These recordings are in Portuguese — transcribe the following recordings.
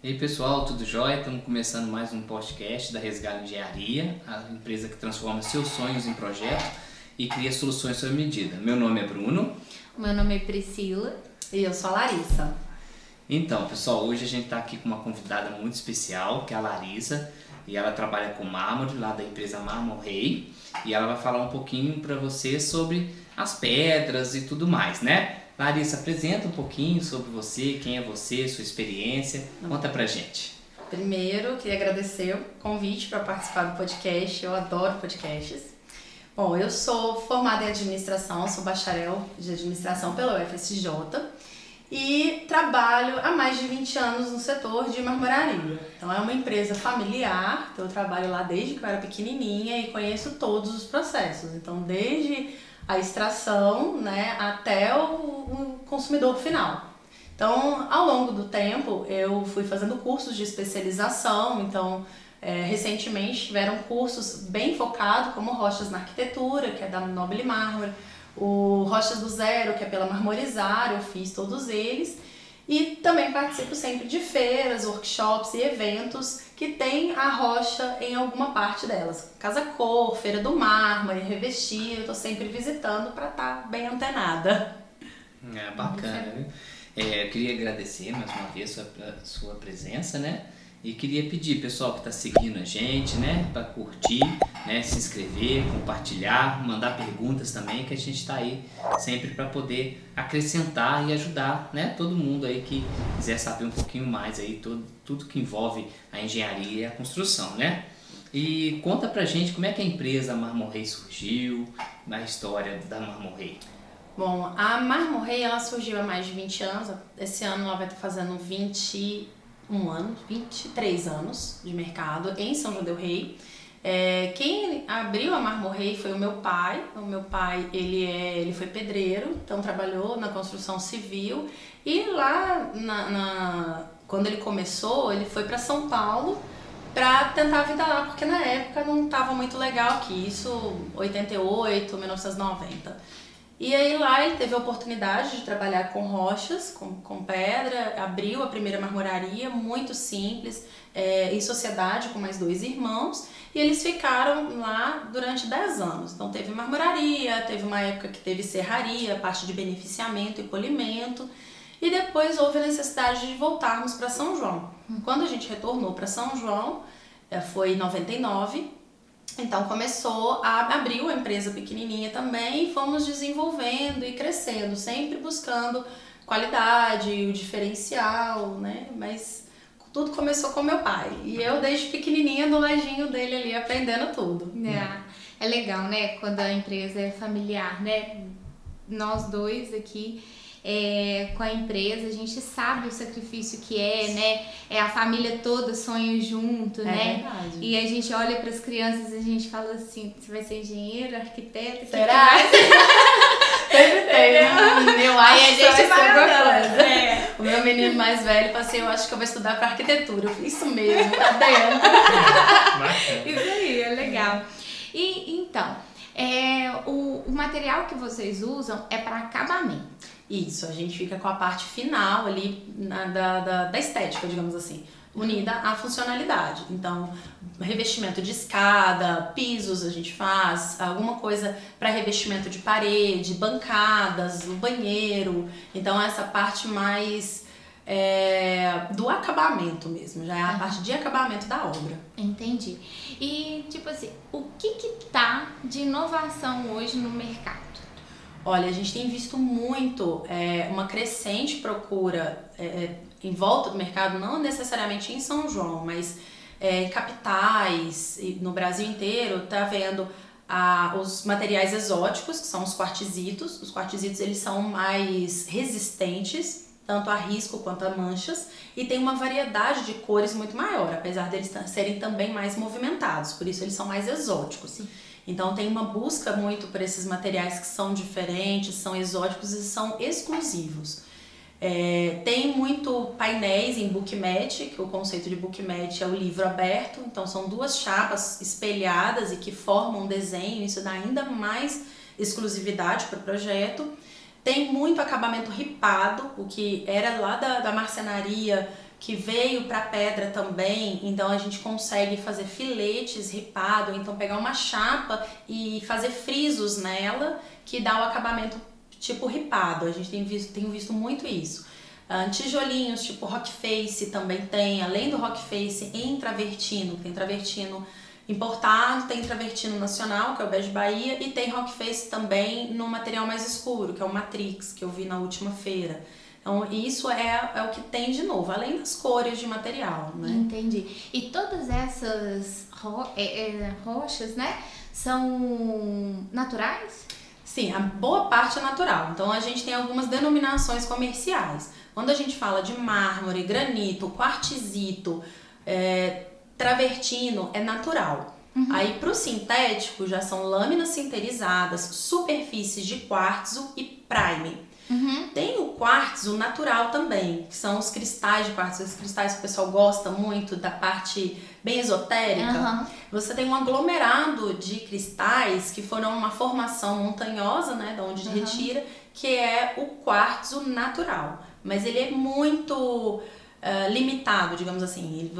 E aí pessoal, tudo jóia? Estamos começando mais um podcast da Resgalo Engenharia, a empresa que transforma seus sonhos em projeto e cria soluções sob medida. Meu nome é Bruno. Meu nome é Priscila. E eu sou a Larissa. Então pessoal, hoje a gente está aqui com uma convidada muito especial, que é a Larissa, e ela trabalha com mármore lá da empresa Mármore Rei, e ela vai falar um pouquinho para você sobre as pedras e tudo mais, né? Larissa, apresenta um pouquinho sobre você, quem é você, sua experiência, conta pra gente. Primeiro, queria agradecer o convite para participar do podcast, eu adoro podcasts. Bom, eu sou formada em administração, sou bacharel de administração pela UFSJ e trabalho há mais de 20 anos no setor de marmoraria. Então é uma empresa familiar, então eu trabalho lá desde que eu era pequenininha e conheço todos os processos. Então desde a extração, né, até o consumidor final. Então, ao longo do tempo, eu fui fazendo cursos de especialização. Então, recentemente tiveram cursos bem focados, como Rochas na Arquitetura, que é da Nobile Mármore, o Rochas do Zero, que é pela Marmorizar, eu fiz todos eles. E também participo sempre de feiras, workshops e eventos que tem a rocha em alguma parte delas. Casa Cor, Feira do Mármore, Revestir, eu tô sempre visitando para estar bem antenada. É bacana, viu? Eu queria agradecer mais uma vez a sua presença, né? E queria pedir, pessoal que está seguindo a gente, né, para curtir, né, se inscrever, compartilhar, mandar perguntas também, que a gente está aí sempre para poder acrescentar e ajudar, né, todo mundo aí que quiser saber um pouquinho mais aí, tudo que envolve a engenharia e a construção, né? E conta pra gente como é que a empresa Mármore Rei surgiu, a história da Mármore Rei. Bom, a Mármore Rei, ela surgiu há mais de 20 anos, esse ano ela vai estar fazendo 23 anos de mercado em São João del Rei. Quem abriu a Mármore Rei foi o meu pai. O meu pai, ele foi pedreiro, então trabalhou na construção civil. E lá, quando ele começou, ele foi para São Paulo para tentar a vida lá, porque na época não estava muito legal aqui, isso 88, 1990. E aí lá ele teve a oportunidade de trabalhar com rochas, com pedra, abriu a primeira marmoraria, muito simples, em sociedade com mais 2 irmãos, e eles ficaram lá durante 10 anos. Então teve marmoraria, teve uma época que teve serraria, parte de beneficiamento e polimento, e depois houve a necessidade de voltarmos para São João. Quando a gente retornou para São João, foi em 99, então abriu a empresa pequenininha também e fomos desenvolvendo e crescendo, sempre buscando qualidade, o diferencial, né? Mas tudo começou com meu pai e eu desde pequenininha do ladinho dele ali aprendendo tudo. É legal, né? Quando a empresa é familiar, né? Nós dois aqui com a empresa, a gente sabe o sacrifício que né? A família toda sonha junto, né? Verdade. E a gente olha para as crianças e a gente fala assim, você vai ser engenheiro, arquiteto? Será? Sempre tem, né? Eu acho Aí a gente vai andando. O meu menino mais velho falou assim, eu acho que eu vou estudar para arquitetura. Eu falei, isso mesmo, tá dentro. Isso aí, é legal. E então, o material que vocês usam é para acabamento. Isso, a gente fica com a parte final ali da estética, digamos assim, unida à funcionalidade. Então, revestimento de escada, pisos a gente faz, alguma coisa para revestimento de parede, bancadas, o banheiro. Então, essa parte mais do acabamento mesmo, já é a parte de acabamento da obra. Entendi. E, tipo assim, o que tá de inovação hoje no mercado? Olha, a gente tem visto muito uma crescente procura em volta do mercado, não necessariamente em São João, mas em capitais e no Brasil inteiro, tá vendo os materiais exóticos, que são os quartzitos. Os quartzitos, eles são mais resistentes, tanto a risco quanto a manchas, e tem uma variedade de cores muito maior, apesar deles serem também mais movimentados, por isso eles são mais exóticos. Sim. Então tem uma busca muito por esses materiais que são diferentes, são exóticos e são exclusivos. Tem muito painéis em bookmat, que o conceito de bookmat é o livro aberto, então são 2 chapas espelhadas e que formam um desenho, isso dá ainda mais exclusividade para o projeto. Tem muito acabamento ripado, o que era lá da marcenaria que veio para pedra também, então a gente consegue fazer filetes ripado, então pegar uma chapa e fazer frisos nela, que dá o acabamento tipo ripado. A gente tem visto muito isso. Tijolinhos tipo rock face também tem, além do rock face em travertino, tem travertino importado, tem travertino nacional, que é o Bege Bahia, e tem rock face também no material mais escuro, que é o Matrix, que eu vi na última feira. Então, isso é o que tem de novo, além das cores de material, né? Entendi. E todas essas rochas, né, são naturais? Sim, a boa parte é natural. Então, a gente tem algumas denominações comerciais. Quando a gente fala de mármore, granito, quartzito, travertino, é natural. Aí, para o sintético, já são lâminas sinterizadas, superfícies de quartzo e prime. Tem o quartzo natural também, que são os cristais de quartzo, os cristais que o pessoal gosta muito da parte bem esotérica. Você tem um aglomerado de cristais que foram uma formação montanhosa, né, de onde retira, que é o quartzo natural. Mas ele é muito limitado, digamos assim.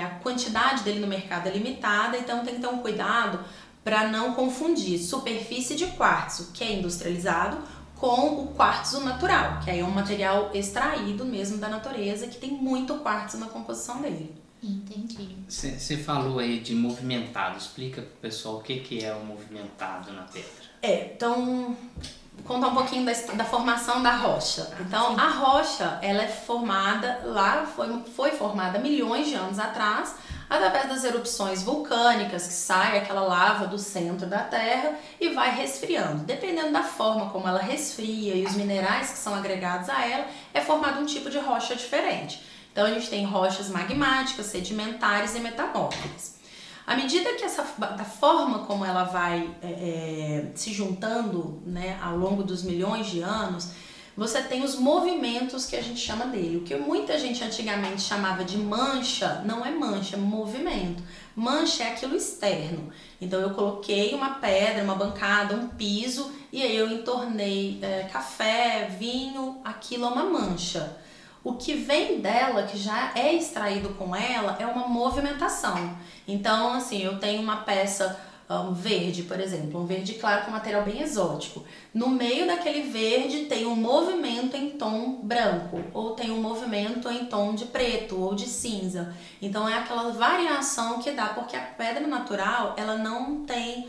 A quantidade dele no mercado é limitada, então tem que ter um cuidado para não confundir superfície de quartzo, que é industrializado, com o quartzo natural, que aí é um material extraído mesmo da natureza, que tem muito quartzo na composição dele. Entendi. Você falou aí de movimentado, explica pro pessoal o que é o movimentado na pedra. Então, vou contar um pouquinho da formação da rocha. Então, a rocha, ela é formada lá, foi formada milhões de anos atrás, através das erupções vulcânicas, que sai aquela lava do centro da Terra e vai resfriando. Dependendo da forma como ela resfria e os minerais que são agregados a ela, é formado um tipo de rocha diferente. Então a gente tem rochas magmáticas, sedimentares e metamórficas. À medida que da forma como ela vai se juntando, né, ao longo dos milhões de anos, você tem os movimentos que a gente chama dele. O que muita gente antigamente chamava de mancha, não é mancha, é movimento. Mancha é aquilo externo. Então eu coloquei uma pedra, uma bancada, um piso, e aí eu entornei café, vinho, aquilo é uma mancha. O que vem dela, que já é extraído com ela, é uma movimentação. Então, assim, eu tenho uma peça verde, por exemplo, um verde claro com material bem exótico. No meio daquele verde tem um movimento em tom branco, ou tem um movimento em tom de preto ou de cinza. Então é aquela variação que dá, porque a pedra natural, ela não tem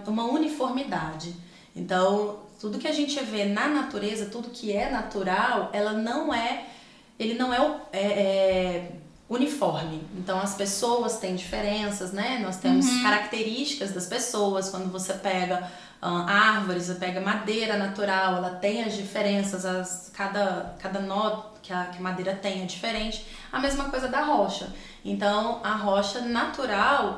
uma uniformidade. Então, tudo que a gente vê na natureza, tudo que é natural, ele não é uniforme. Então as pessoas têm diferenças, né? Nós temos características das pessoas. Quando você pega árvores, você pega madeira natural, ela tem as diferenças, cada nó que a madeira tem é diferente. A mesma coisa da rocha. Então a rocha natural,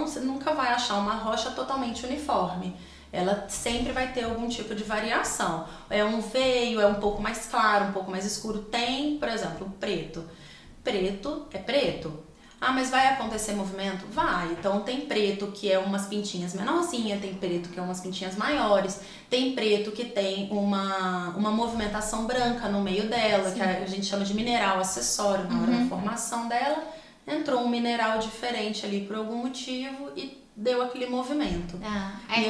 você nunca vai achar uma rocha totalmente uniforme. Ela sempre vai ter algum tipo de variação. É um veio, é um pouco mais claro, um pouco mais escuro. Tem, por exemplo, o preto. Preto é preto. Ah, mas vai acontecer movimento? Vai. Então tem preto que é umas pintinhas menorzinhas, tem preto que é umas pintinhas maiores, tem preto que tem uma movimentação branca no meio dela, que a gente chama de mineral acessório na hora da formação dela. Entrou um mineral diferente ali por algum motivo e deu aquele movimento.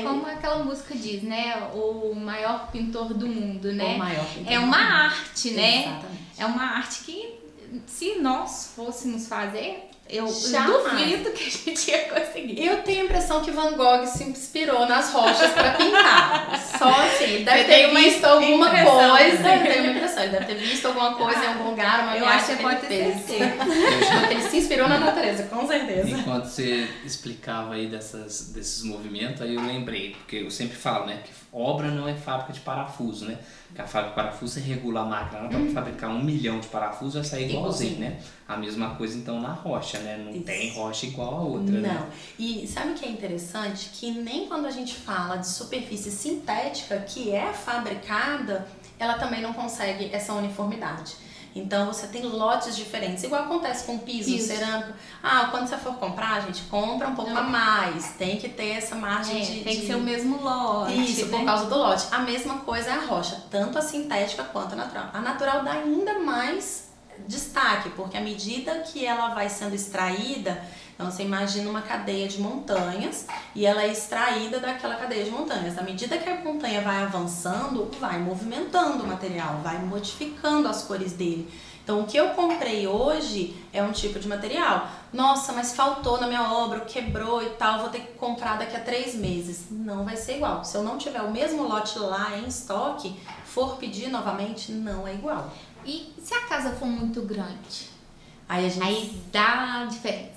Como aquela música diz, né? O maior pintor do mundo, né? O maior pintor é uma arte, né? Exatamente. É uma arte que, se nós fôssemos fazer, eu Jamais. duvido que a gente ia conseguir. Eu tenho a impressão que Van Gogh se inspirou nas rochas para pintar. Só assim, ele deve Eu ter tenho visto uma alguma impressão, coisa. né? Eu tenho uma impressão, ele deve ter visto alguma coisa em algum lugar, uma Eu viagem acho que pode ele ter fez. certeza. Ele se inspirou na natureza, com certeza. Enquanto você explicava aí desses movimentos, aí eu lembrei, porque eu sempre falo, né, que obra não é fábrica de parafuso, né? Porque a fábrica de parafuso, você regula a máquina para fabricar 1 milhão de parafusos, vai sair igualzinho, né? A mesma coisa então na rocha, né? Não tem rocha igual a outra, Não. né? E sabe o que é interessante? Que nem quando a gente fala de superfície sintética, que é fabricada, ela também não consegue essa uniformidade. Então você tem lotes diferentes, igual acontece com piso, cerâmico. Quando você for comprar, gente, compra um pouco a mais. Tem que ter essa margem Tem que ser o mesmo lote. Isso, por causa do lote. A mesma coisa é a rocha, tanto a sintética quanto a natural. A natural dá ainda mais destaque, porque à medida que ela vai sendo extraída, então você imagina uma cadeia de montanhas e ela é extraída daquela cadeia de montanhas. À medida que a montanha vai avançando, vai movimentando o material, vai modificando as cores dele. Então o que eu comprei hoje é um tipo de material. Nossa, mas faltou na minha obra, quebrou e tal, vou ter que comprar daqui a 3 meses. Não vai ser igual. Se eu não tiver o mesmo lote lá em estoque, for pedir novamente, não é igual. E se a casa for muito grande? Aí dá diferença.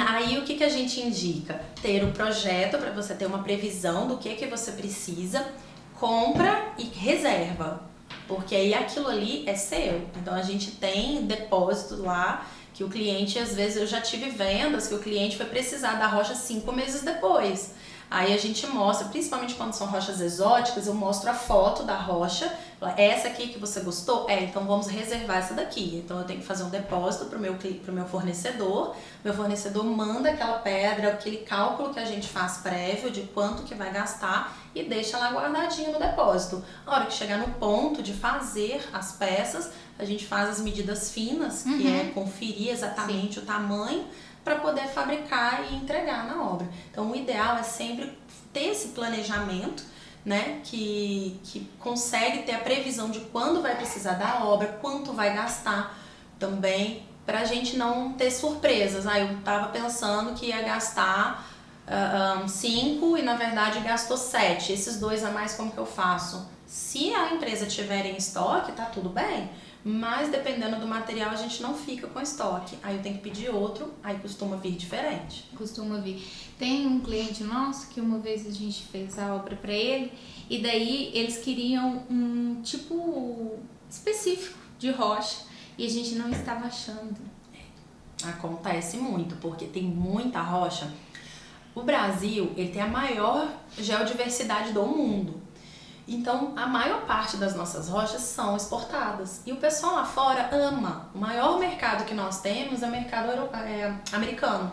Aí o que a gente indica? Ter o projeto para você ter uma previsão do que você precisa, compra e reserva, porque aí aquilo ali é seu. Então a gente tem depósitos lá que o cliente, às vezes eu já tive vendas que o cliente foi precisar da rocha 5 meses depois. Aí a gente mostra, principalmente quando são rochas exóticas, eu mostro a foto da rocha. Essa aqui que você gostou? Então vamos reservar essa daqui. Então eu tenho que fazer um depósito pro meu fornecedor. Meu fornecedor manda aquela pedra, aquele cálculo que a gente faz prévio de quanto que vai gastar e deixa lá guardadinho no depósito. A hora que chegar no ponto de fazer as peças, a gente faz as medidas finas, que é conferir exatamente o tamanho, para poder fabricar e entregar na obra. Então o ideal é sempre ter esse planejamento, né, que consegue ter a previsão de quando vai precisar da obra, quanto vai gastar também, para a gente não ter surpresas. Eu estava pensando que ia gastar 5 e na verdade gastou 7. Esses 2 a mais, como que eu faço? Se a empresa tiver em estoque, tá tudo bem. Mas dependendo do material a gente não fica com estoque. Aí eu tenho que pedir outro, aí costuma vir diferente. Costuma vir. Tem um cliente nosso que uma vez a gente fez a obra para ele e daí eles queriam um tipo específico de rocha e a gente não estava achando. Acontece muito, porque tem muita rocha. O Brasil, ele tem a maior geodiversidade do mundo. Então, a maior parte das nossas rochas são exportadas. E o pessoal lá fora ama. O maior mercado que nós temos é o mercado americano.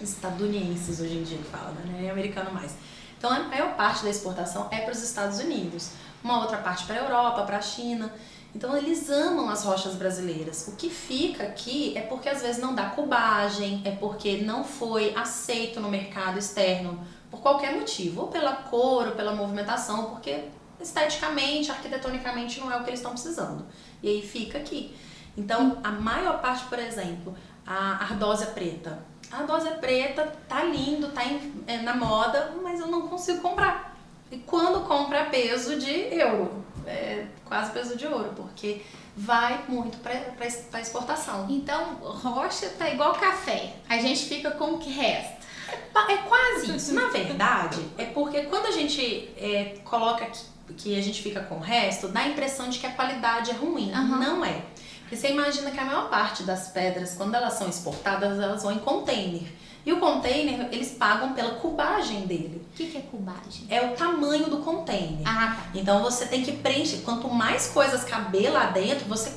Estadunidenses, hoje em dia ele fala, né? É americano mais. Então, a maior parte da exportação é para os Estados Unidos. Uma outra parte para a Europa, para a China. Então, eles amam as rochas brasileiras. O que fica aqui é porque às vezes não dá cubagem, é porque não foi aceito no mercado externo por qualquer motivo. Ou pela cor, ou pela movimentação, porque esteticamente, arquitetonicamente não é o que eles estão precisando. E aí fica aqui. Então, a maior parte, por exemplo, a ardósia preta. A ardósia preta tá lindo, tá na moda, mas eu não consigo comprar. E quando compra é peso de euro, quase peso de ouro, porque vai muito para exportação. Então, rocha tá igual café. A gente fica com o que resta. É quase isso. Na verdade, é porque quando a gente coloca que a gente fica com o resto, dá a impressão de que a qualidade é ruim. Não é. Porque você imagina que a maior parte das pedras, quando elas são exportadas, elas vão em container. E o container, eles pagam pela cubagem dele. O que é cubagem? É o tamanho do container. Tá. Então você tem que preencher. Quanto mais coisas caber lá dentro, você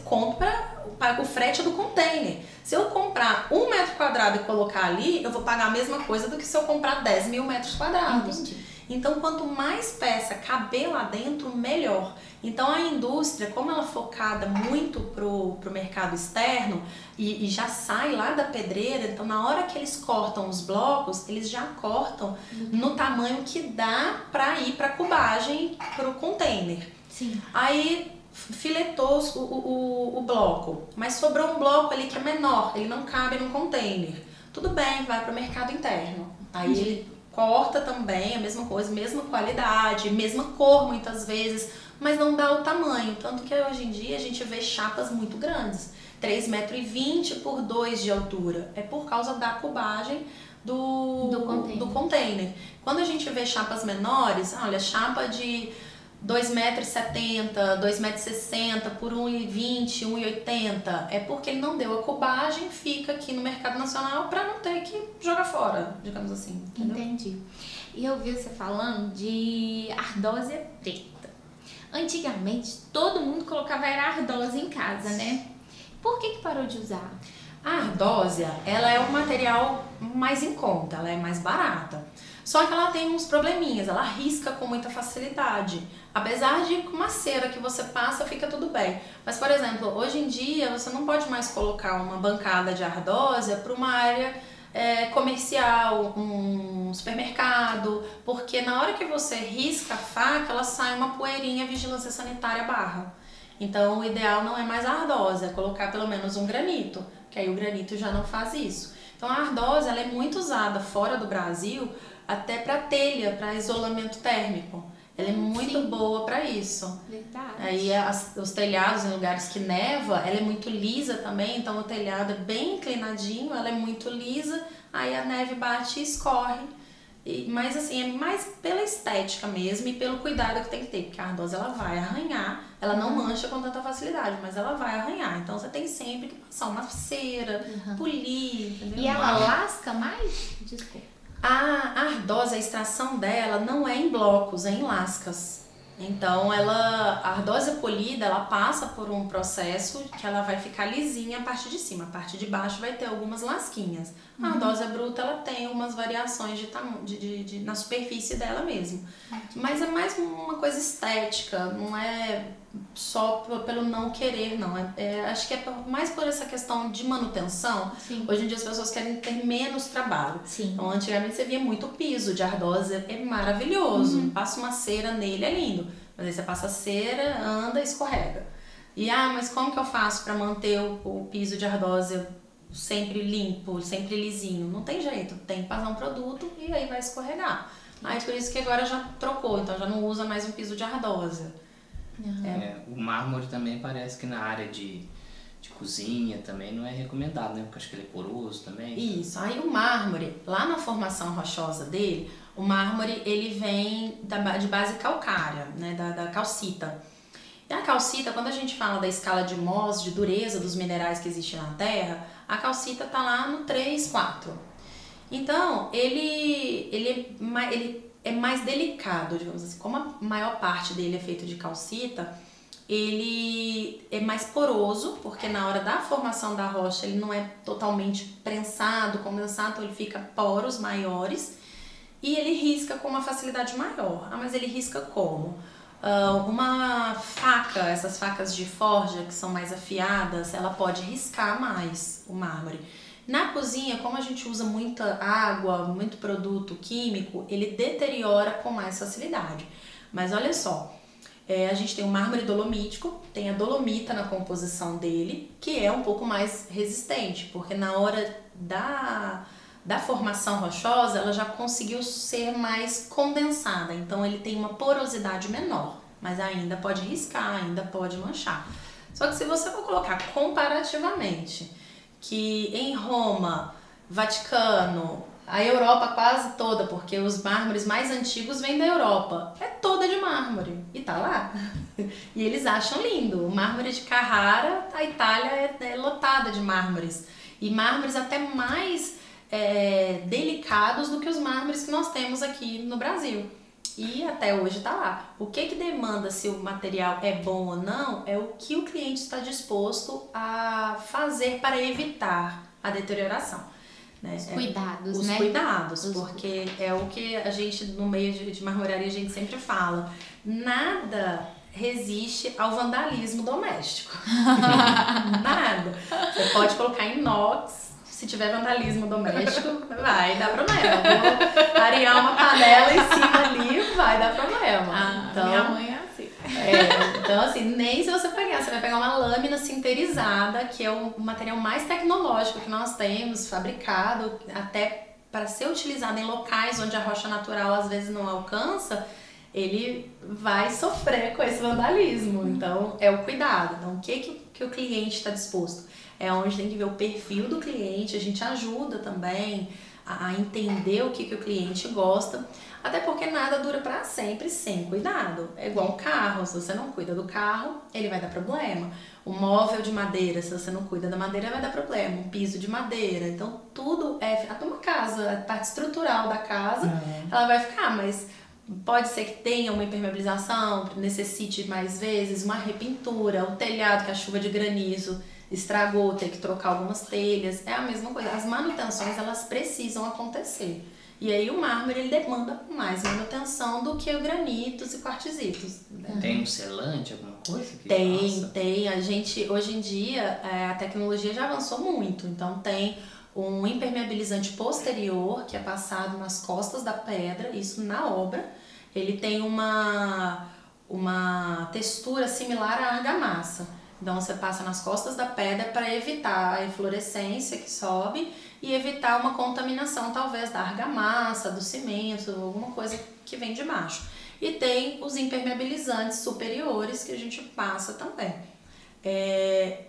paga o frete do container. Se eu comprar 1 metro quadrado e colocar ali, eu vou pagar a mesma coisa do que se eu comprar 10 mil metros quadrados. Entendi. Então, quanto mais peça caber lá dentro, melhor. Então, a indústria, como ela é focada muito pro mercado externo e já sai lá da pedreira, então na hora que eles cortam os blocos, eles já cortam no tamanho que dá para ir para cubagem, para o container. Sim. Aí filetou o bloco, mas sobrou um bloco ali que é menor, ele não cabe no container. Tudo bem, vai para o mercado interno. Aí ele corta também a mesma coisa, mesma qualidade, mesma cor muitas vezes, mas não dá o tamanho. Tanto que hoje em dia a gente vê chapas muito grandes, 3,20 metros por 2 de altura. É por causa da cubagem do container. Quando a gente vê chapas menores, olha, chapa de 2,70 metros, 2,60 metros por 1,20, 1,80, é porque ele não deu a cubagem, fica aqui no mercado nacional para não ter que jogar fora, digamos assim. Entendeu? Entendi. E eu vi você falando de ardósia preta. Antigamente, todo mundo colocava ardósia em casa, né? Por que parou de usar? A ardósia, ela é um material mais em conta, ela é mais barata. Só que ela tem uns probleminhas, ela risca com muita facilidade. Apesar de com uma cera que você passa, fica tudo bem. Mas, por exemplo, hoje em dia você não pode mais colocar uma bancada de ardósia para uma área comercial, um supermercado, porque na hora que você risca a faca, ela sai uma poeirinha, vigilância sanitária barra. Então, o ideal não é mais a ardósia, é colocar pelo menos um granito, que aí o granito já não faz isso. Então, a ardósia ela é muito usada fora do Brasil, até para telha, para isolamento térmico. Ela é muito boa para isso. Verdade. Aí os telhados em lugares que neva, ela é muito lisa também, então o telhado é bem inclinadinho, ela é muito lisa, aí a neve bate e escorre. Mas assim, é mais pela estética mesmo e pelo cuidado que tem que ter, porque a ardósia ela vai arranhar, ela não mancha com tanta facilidade, mas ela vai arranhar. Então você tem sempre que passar uma cera, polir, entendeu? E ela lasca mais? Desculpa. A ardósia, a extração dela não é em blocos, é em lascas. Então a ardósia polida, ela passa por um processo que ela vai ficar lisinha a parte de cima, a parte de baixo vai ter algumas lasquinhas. A ardósia bruta, ela tem umas variações na superfície dela mesmo. Mas é mais uma coisa estética, não é só pelo não querer, não. Acho que é mais por essa questão de manutenção. Sim. Hoje em dia as pessoas querem ter menos trabalho. Sim. Então, antigamente você via muito piso de ardósia, é maravilhoso. Passa uma cera nele, é lindo. Mas aí você passa a cera, anda e escorrega. E, mas como que eu faço para manter o piso de ardósia sempre limpo, sempre lisinho? Não tem jeito, tem que passar um produto e aí vai escorregar. Aí por isso que agora já trocou, então já não usa mais um piso de ardósia. O mármore também parece que na área de cozinha também não é recomendado, né? Porque acho que ele é poroso também. Isso, aí o mármore, lá na formação rochosa dele, o mármore ele vem de base calcária, né? Da calcita. E a calcita, quando a gente fala da escala de Mohs, de dureza dos minerais que existem na Terra, a calcita tá lá no 3, 4. Então, ele é mais delicado, digamos assim. Como a maior parte dele é feito de calcita, ele é mais poroso, porque na hora da formação da rocha ele não é totalmente prensado, condensado, então ele fica poros maiores e ele risca com uma facilidade maior. Mas ele risca como? Uma faca, essas facas de forja que são mais afiadas, ela pode riscar mais o mármore. Na cozinha, como a gente usa muita água, muito produto químico, ele deteriora com mais facilidade. Mas olha só, a gente tem o mármore dolomítico, tem a dolomita na composição dele, que é um pouco mais resistente, porque na hora da formação rochosa, ela já conseguiu ser mais condensada, então ele tem uma porosidade menor, mas ainda pode riscar, ainda pode manchar. Só que se você for colocar comparativamente, que em Roma, Vaticano, a Europa quase toda, porque os mármores mais antigos vêm da Europa, é toda de mármore, e tá lá. E eles acham lindo. O mármore de Carrara, a Itália é lotada de mármores. E mármores até mais delicados do que os mármores que nós temos aqui no Brasil. E até hoje tá lá. O que demanda se o material é bom ou não é o que o cliente está disposto a fazer para evitar a deterioração. Né? Os cuidados, Os né? cuidados, porque é o que a gente, no meio de marmoraria, a gente sempre fala. Nada resiste ao vandalismo doméstico. Nada. Você pode colocar inox, se tiver vandalismo doméstico, vai dar problema. Vou arear uma panela em cima ali, vai dar problema. Então, minha mãe é assim. Então assim, nem se você pegar, você vai pegar uma lâmina sinterizada, que é o material mais tecnológico que nós temos, fabricado até para ser utilizado em locais onde a rocha natural às vezes não alcança, ele vai sofrer com esse vandalismo. Então é o cuidado. Então o que o cliente está disposto? É onde tem que ver o perfil do cliente, a gente ajuda também a entender o que o cliente gosta, até porque nada dura para sempre sem cuidado. É igual um carro, se você não cuida do carro, ele vai dar problema. Um móvel de madeira, se você não cuida da madeira, vai dar problema. Um piso de madeira, então tudo até uma casa, a parte estrutural da casa, ela vai ficar, mas pode ser que tenha uma impermeabilização, necessite mais vezes, uma repintura, o telhado que a chuva de granizo estragou, ter que trocar algumas telhas, é a mesma coisa. As manutenções, elas precisam acontecer. E aí o mármore ele demanda mais manutenção do que o granitos e quartzitos. Tem um selante, alguma coisa que Tem, faça? tem. A gente, hoje em dia, a tecnologia já avançou muito. Então tem um impermeabilizante posterior que é passado nas costas da pedra, isso na obra. Ele tem uma textura similar à argamassa. Então você passa nas costas da pedra para evitar a eflorescência que sobe e evitar uma contaminação talvez da argamassa, do cimento, alguma coisa que vem de baixo. E tem os impermeabilizantes superiores que a gente passa também.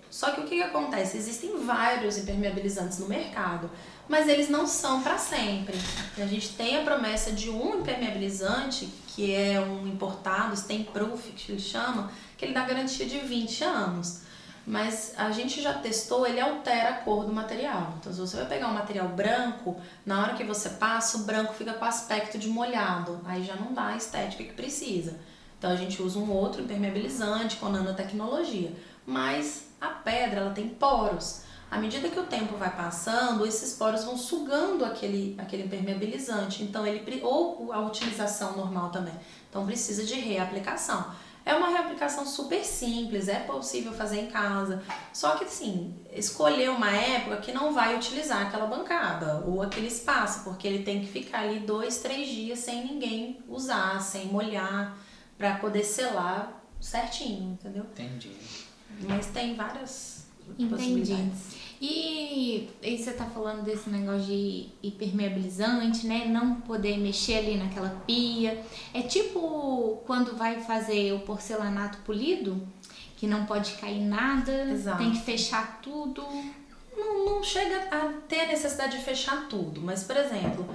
Só que o que acontece? Existem vários impermeabilizantes no mercado, mas eles não são para sempre. A gente tem a promessa de um impermeabilizante, que é um importado, Stain-Proof, que ele chama, que ele dá garantia de 20 anos. Mas a gente já testou, ele altera a cor do material. Então se você vai pegar um material branco, na hora que você passa, o branco fica com aspecto de molhado. Aí já não dá a estética que precisa. Então a gente usa um outro impermeabilizante com nanotecnologia. Mas a pedra, ela tem poros. À medida que o tempo vai passando, esses poros vão sugando aquele impermeabilizante. Então ou a utilização normal também. Então precisa de reaplicação. É uma reaplicação super simples, é possível fazer em casa. Só que assim, escolher uma época que não vai utilizar aquela bancada ou aquele espaço, porque ele tem que ficar ali 2, 3 dias sem ninguém usar, sem molhar, para poder selar certinho, entendeu? Entendi. Mas tem várias Entendi. possibilidades. E aí você tá falando desse negócio de impermeabilizante, né? Não poder mexer ali naquela pia. É tipo quando vai fazer o porcelanato polido, que não pode cair nada, Exato. tem que fechar tudo. Não chega a ter a necessidade de fechar tudo, mas, por exemplo,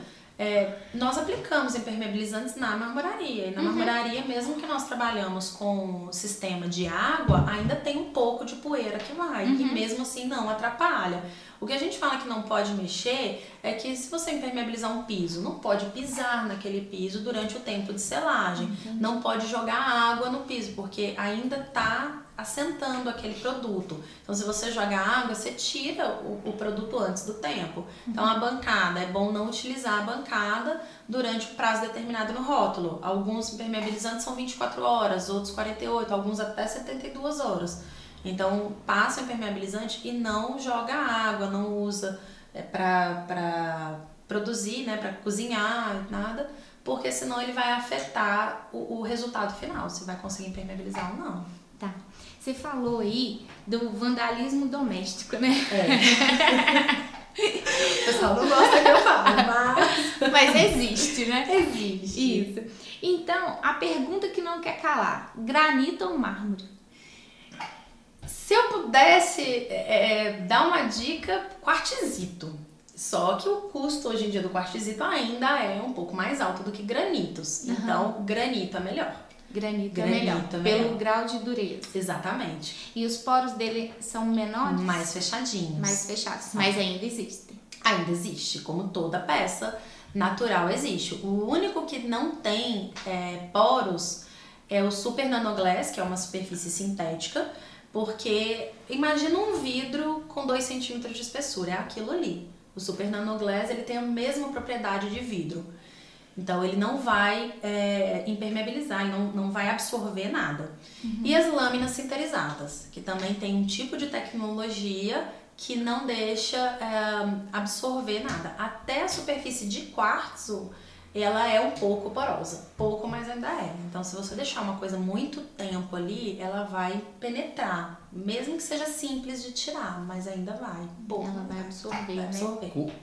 nós aplicamos impermeabilizantes na marmoraria. E na marmoraria, mesmo que nós trabalhamos com o sistema de água, ainda tem um pouco de poeira que vai. E mesmo assim não atrapalha. O que a gente fala que não pode mexer é que se você impermeabilizar um piso, não pode pisar naquele piso durante o tempo de selagem. Não pode jogar água no piso, porque ainda está assentando aquele produto. Então, se você joga água, você tira o produto antes do tempo. Então, a bancada, é bom não utilizar a bancada durante o prazo determinado no rótulo. Alguns impermeabilizantes são 24 horas, outros 48, alguns até 72 horas. Então, passa o impermeabilizante e não joga água, não usa para produzir, né, para cozinhar, nada, porque senão ele vai afetar o resultado final, se vai conseguir impermeabilizar ou não. Tá. Você falou aí do vandalismo doméstico, né? O pessoal não gosta que eu falo, mas existe, né? Existe. Isso. Então, a pergunta que não quer calar: granito ou mármore? Se eu pudesse dar uma dica, quartzito. Só que o custo hoje em dia do quartzito ainda é um pouco mais alto do que granitos. Então, granito é melhor. Granito é melhor, pelo grau de dureza. Exatamente. E os poros dele são menores? Mais fechadinhos. Mais fechados, mas ainda existem. Ainda existe, como toda peça natural existe. O único que não tem poros é o super nanoglass, que é uma superfície sintética, porque imagina um vidro com 2 centímetros de espessura, é aquilo ali. O super nanoglass ele tem a mesma propriedade de vidro. Então ele não vai impermeabilizar, ele não vai absorver nada. E as lâminas sinterizadas, que também tem um tipo de tecnologia que não deixa absorver nada. Até a superfície de quartzo, ela é um pouco porosa, pouco, mas ainda é. Então se você deixar uma coisa muito tempo ali, ela vai penetrar, mesmo que seja simples de tirar, mas ainda vai. Ela vai absorver, né?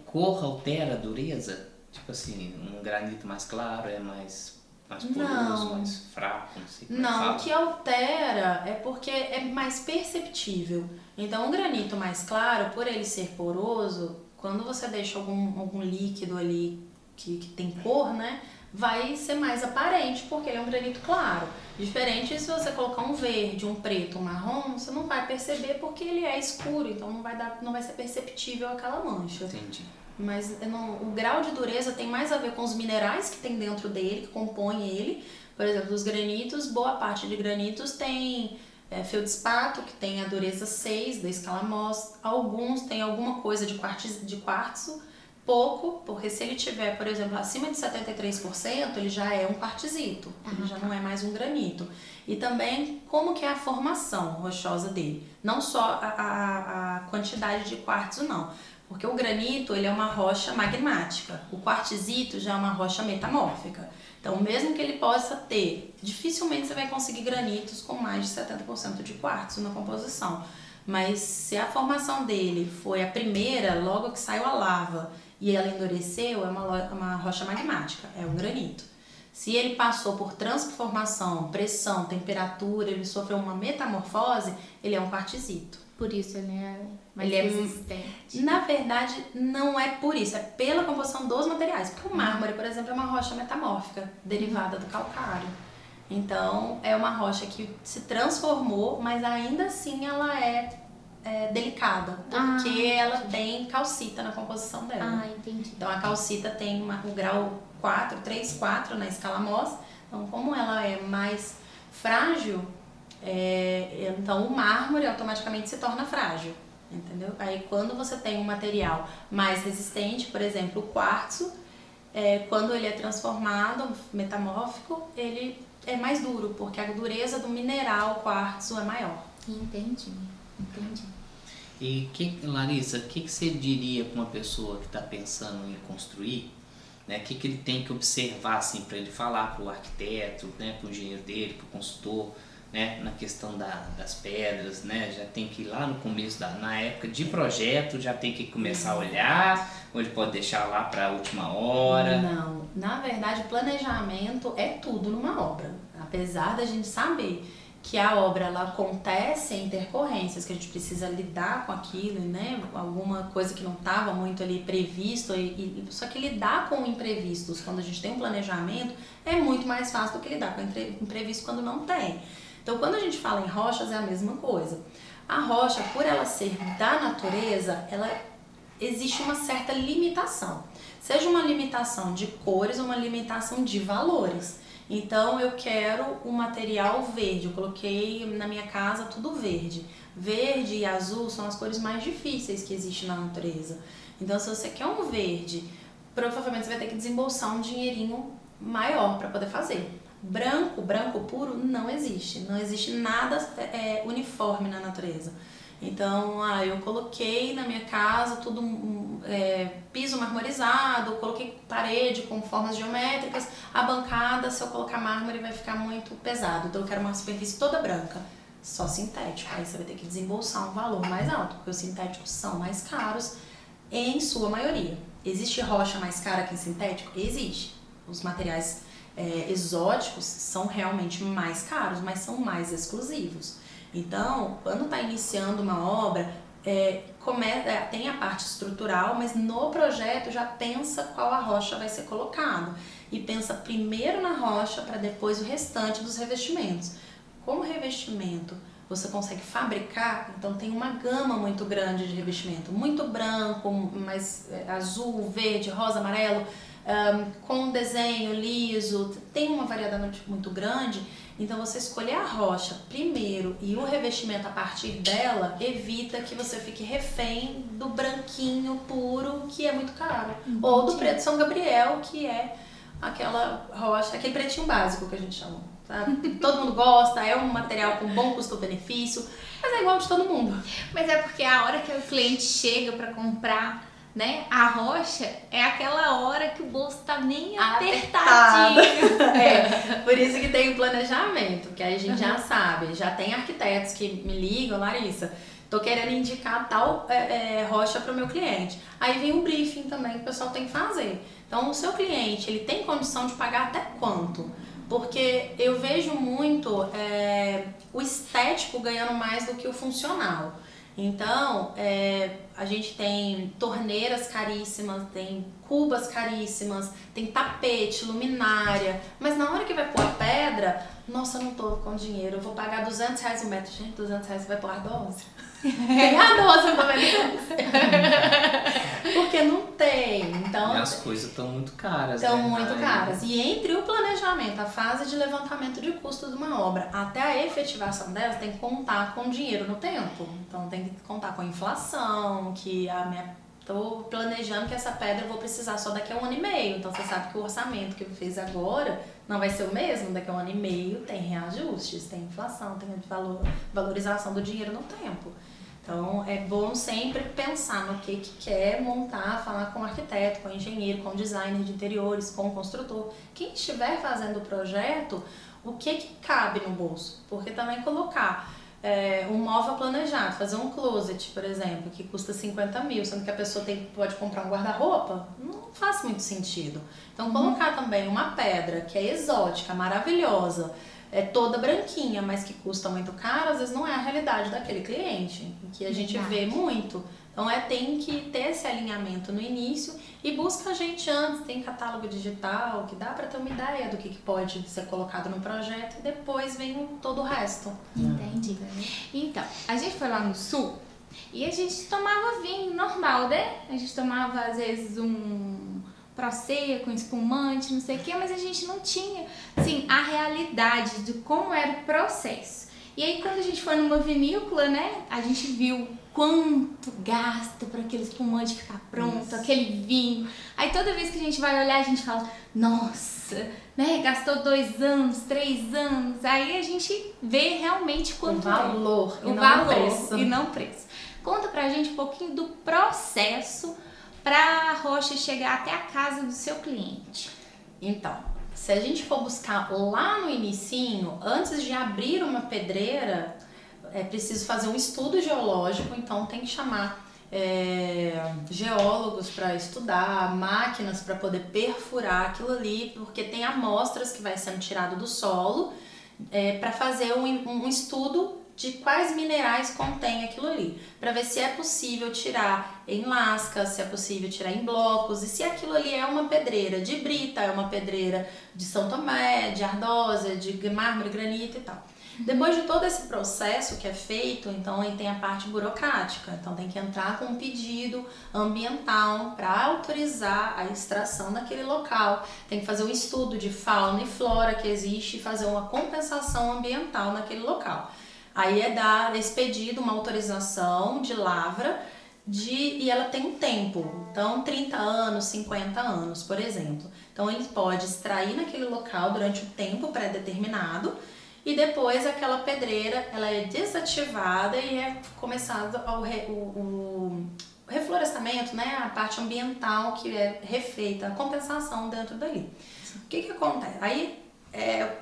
Cor altera a dureza? Tipo assim, um granito mais claro é mais poroso, mais fraco, não sei como Não, o que altera é porque é mais perceptível. Então, um granito mais claro, por ele ser poroso, quando você deixa algum líquido ali que tem cor, né, vai ser mais aparente, porque ele é um granito claro. Diferente se você colocar um verde, um preto, um marrom, você não vai perceber porque ele é escuro, então não vai ser perceptível aquela mancha. Entendi. Mas o grau de dureza tem mais a ver com os minerais que tem dentro dele, que compõem ele. Por exemplo, os granitos, boa parte de granitos tem feldspato, que tem a dureza 6 da escala Mohs. Alguns têm alguma coisa de quartzo, pouco, porque se ele tiver, por exemplo, acima de 73%, ele já é um quartzito, ele já não é mais um granito. E também como que é a formação rochosa dele, não só a quantidade de quartzo não, porque o granito ele é uma rocha magmática, o quartzito já é uma rocha metamórfica. Então mesmo que ele possa ter, dificilmente você vai conseguir granitos com mais de 70% de quartzo na composição. Mas se a formação dele foi a primeira, logo que saiu a lava e ela endureceu, é uma rocha magmática, é um granito. Se ele passou por transformação, pressão, temperatura, ele sofreu uma metamorfose, ele é um quartzito. Por isso ele é mais resistente. Na verdade, não é por isso, é pela composição dos materiais. Porque o mármore, por exemplo, é uma rocha metamórfica, derivada do calcário. Então, é uma rocha que se transformou, mas ainda assim ela é delicada, porque ela tem calcita na composição dela. Entendi. Então, a calcita tem o grau 4, 3, 4 na escala Mohs. Então, como ela é mais frágil, então o mármore automaticamente se torna frágil, entendeu? Aí, quando você tem um material mais resistente, por exemplo, o quartzo, quando ele é transformado, metamórfico, ele é mais duro, porque a dureza do mineral quartzo é maior. Entendi. E Larissa, o que você diria para uma pessoa que está pensando em construir, né? O que ele tem que observar assim, para ele falar para o arquiteto, né? Para o engenheiro dele, para o consultor, né? Na questão das pedras, né? Já tem que ir lá no começo, na época de projeto, já tem que começar a olhar, ou ele pode deixar lá para a última hora? Não, na verdade planejamento é tudo numa obra. Apesar da gente saber que a obra ela acontece em intercorrências, que a gente precisa lidar com aquilo, né? Alguma coisa que não estava muito ali previsto, só que lidar com imprevistos quando a gente tem um planejamento é muito mais fácil do que lidar com imprevisto quando não tem. Então, quando a gente fala em rochas, é a mesma coisa. A rocha, por ela ser da natureza, ela existe uma certa limitação. Seja uma limitação de cores ou uma limitação de valores. Então, eu quero um material verde. Eu coloquei na minha casa tudo verde. Verde e azul são as cores mais difíceis que existem na natureza. Então, se você quer um verde, provavelmente você vai ter que desembolsar um dinheirinho maior para poder fazer. Branco puro, não existe. Não existe nada uniforme na natureza. Então, eu coloquei na minha casa tudo piso marmorizado, coloquei parede com formas geométricas, a bancada, se eu colocar mármore vai ficar muito pesado. Então, eu quero uma superfície toda branca, só sintético. Aí você vai ter que desembolsar um valor mais alto, porque os sintéticos são mais caros em sua maioria. Existe rocha mais cara que sintético? Existe. Os materiais exóticos são realmente mais caros, mas são mais exclusivos. Então, quando está iniciando uma obra, tem a parte estrutural, mas no projeto já pensa qual a rocha vai ser colocada. E pensa primeiro na rocha para depois o restante dos revestimentos. Como revestimento você consegue fabricar, então tem uma gama muito grande de revestimento. Muito branco, mais azul, verde, rosa, amarelo, com desenho liso, tem uma variedade muito grande. Então você escolher a rocha primeiro e o revestimento a partir dela evita que você fique refém do branquinho puro, que é muito caro. Ou do preto São Gabriel, que é aquela rocha, aquele pretinho básico que a gente chama. Tá? Todo mundo gosta, é um material com bom custo-benefício, mas é igual de todo mundo. Mas é porque a hora que o cliente chega para comprar, né, a rocha, é aquela hora que o bolso tá bem apertadinho. Por isso que tem o planejamento, que aí a gente já sabe, já tem arquitetos que me ligam, Larissa, tô querendo indicar tal rocha para o meu cliente. Aí vem um briefing também que o pessoal tem que fazer. Então, o seu cliente, ele tem condição de pagar até quanto? Porque eu vejo muito o estético ganhando mais do que o funcional. Então, a gente tem torneiras caríssimas, tem cubas caríssimas, tem tapete, luminária, mas na hora que vai pôr a pedra, nossa, eu não tô com dinheiro, eu vou pagar R$200 o metro. Gente, R$200 você vai pôr R$12? Tem R$12 pra porque não tem. Então, e as coisas estão muito caras. Estão muito caras. E entre o planejamento, a fase de levantamento de custos de uma obra, até a efetivação delas, tem que contar com dinheiro no tempo. Então tem que contar com a inflação, que a minha tô planejando que essa pedra eu vou precisar só daqui a 1 ano e meio. Então você sabe que o orçamento que eu fiz agora não vai ser o mesmo, daqui a 1 ano e meio tem reajustes, tem inflação, tem valorização do dinheiro no tempo. Então é bom sempre pensar no que quer montar, falar com o arquiteto, com o engenheiro, com o designer de interiores, com o construtor. Quem estiver fazendo o projeto, o que cabe no bolso? Porque também colocar um móvel planejado, fazer um closet, por exemplo, que custa 50 mil, sendo que a pessoa pode comprar um guarda-roupa, não faz muito sentido. Então colocar também uma pedra que é exótica, maravilhosa, é toda branquinha, mas que custa muito caro, às vezes não é a realidade daquele cliente, que a gente vê muito. Então tem que ter esse alinhamento no início e busca a gente antes, tem catálogo digital, que dá para ter uma ideia do que pode ser colocado no projeto e depois vem todo o resto. Entendi. Então, a gente foi lá no sul e a gente tomava vinho normal, né? A gente tomava às vezes um prosecco, um espumante, não sei o que, mas a gente não tinha, assim, a realidade de como era o processo. E aí quando a gente foi numa vinícola, né, a gente viu quanto gasta para aquele espumante ficar pronto, aquele vinho. Aí toda vez que a gente vai olhar, a gente fala, nossa, né, gastou 2 anos, 3 anos. Aí a gente vê realmente quanto o valor, o valor e não o preço. Conta pra gente um pouquinho do processo para a rocha chegar até a casa do seu cliente. Então, se a gente for buscar lá no inicinho, antes de abrir uma pedreira, é preciso fazer um estudo geológico, então tem que chamar geólogos para estudar, máquinas para poder perfurar aquilo ali, porque tem amostras que vai sendo tirado do solo para fazer um estudo de quais minerais contém aquilo ali, para ver se é possível tirar em lascas, se é possível tirar em blocos, e se aquilo ali é uma pedreira de brita, é uma pedreira de São Tomé, de ardósia, de mármore, granito e tal. Depois de todo esse processo que é feito, então aí tem a parte burocrática, então tem que entrar com um pedido ambiental para autorizar a extração daquele local, tem que fazer um estudo de fauna e flora que existe e fazer uma compensação ambiental naquele local. Aí é dar esse pedido, uma autorização de lavra, e ela tem um tempo, então 30 anos, 50 anos, por exemplo. Então ele pode extrair naquele local durante um tempo pré-determinado e depois aquela pedreira ela é desativada e é começado o reflorestamento, né? A parte ambiental que é refeita, a compensação dentro dali. O que acontece? Aí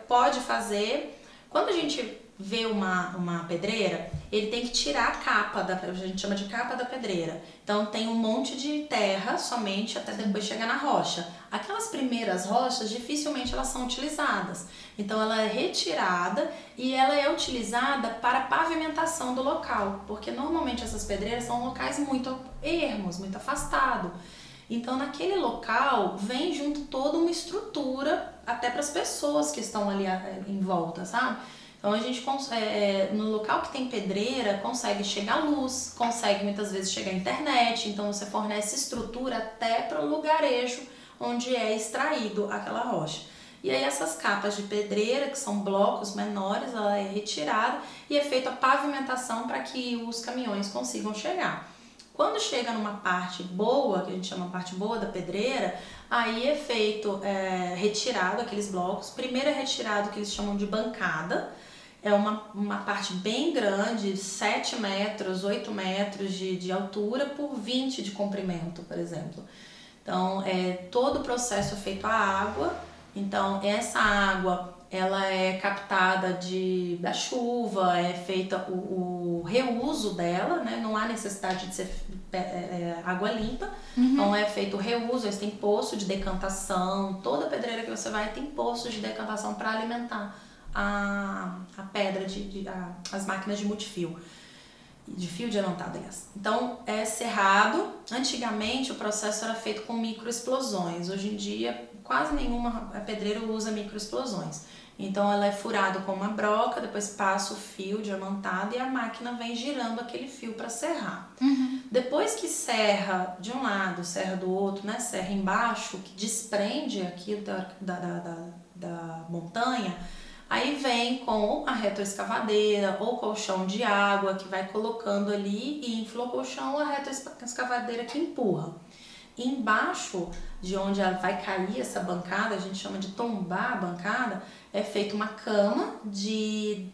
pode fazer, quando a gente vê uma pedreira, ele tem que tirar a capa, a gente chama de capa da pedreira. Então tem um monte de terra somente até depois chegar na rocha. Aquelas primeiras rochas, dificilmente elas são utilizadas. Então ela é retirada e ela é utilizada para pavimentação do local, porque normalmente essas pedreiras são locais muito ermos, muito afastados. Então naquele local vem junto toda uma estrutura até para as pessoas que estão ali em volta, sabe? Então a gente no local que tem pedreira consegue chegar luz, consegue muitas vezes chegar internet, então você fornece estrutura até para o lugarejo onde é extraído aquela rocha. E aí essas capas de pedreira, que são blocos menores, ela é retirada e é feita a pavimentação para que os caminhões consigam chegar. Quando chega numa parte boa, que a gente chama parte boa da pedreira, aí é feito retirado aqueles blocos. Primeiro é retirado o que eles chamam de bancada. É uma parte bem grande, 7 metros, 8 metros de altura por 20 de comprimento, por exemplo. Então, todo o processo é feito à água. Então, essa água ela é captada da chuva, é feita o reuso dela, né? Não há necessidade de ser água limpa. Então, é feito o reuso, eles têm poço de decantação. Toda pedreira que você vai tem poços de decantação para alimentar a pedra, as máquinas de multifio, de fio diamantado, aliás. Então é serrado. Antigamente o processo era feito com microexplosões. Hoje em dia quase nenhuma pedreira usa microexplosões. Então ela é furada com uma broca, depois passa o fio diamantado e a máquina vem girando aquele fio para serrar. Depois que serra de um lado, serra do outro, né? Serra embaixo, que desprende aquilo da montanha, Aí vem com a retroescavadeira ou colchão de água que vai colocando ali e infla o colchão, a retroescavadeira que empurra. E embaixo de onde ela vai cair essa bancada, a gente chama de tombar a bancada, é feita uma cama de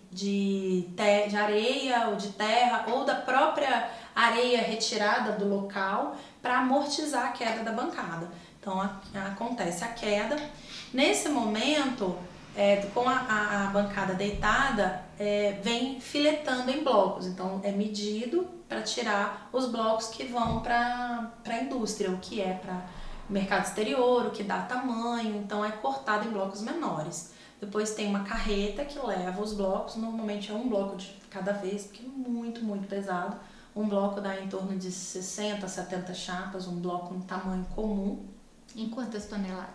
areia ou de terra ou da própria areia retirada do local para amortizar a queda da bancada. Então acontece a queda. Nesse momento, com a bancada deitada, vem filetando em blocos. Então é medido para tirar os blocos que vão para a indústria, o que é para o mercado exterior, o que dá tamanho. Então é cortado em blocos menores. Depois tem uma carreta que leva os blocos, normalmente é um bloco de cada vez, porque é muito, muito pesado. Um bloco dá em torno de 60, 70 chapas, um bloco no tamanho comum. Em quantas toneladas?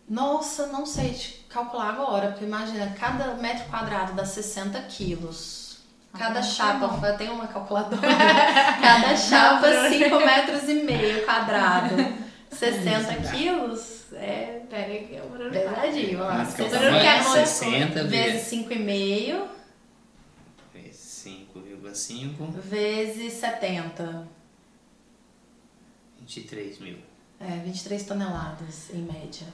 Nossa, não sei te calcular agora, porque imagina, cada metro quadrado dá 60 quilos. Cada chapa, tem uma calculadora, cada chapa 5,5 metros quadrado. 60 quilos é pesadinho, ó. 60 vezes 5,5 vezes 5,5 vezes 70. 23 mil. 23 toneladas em média.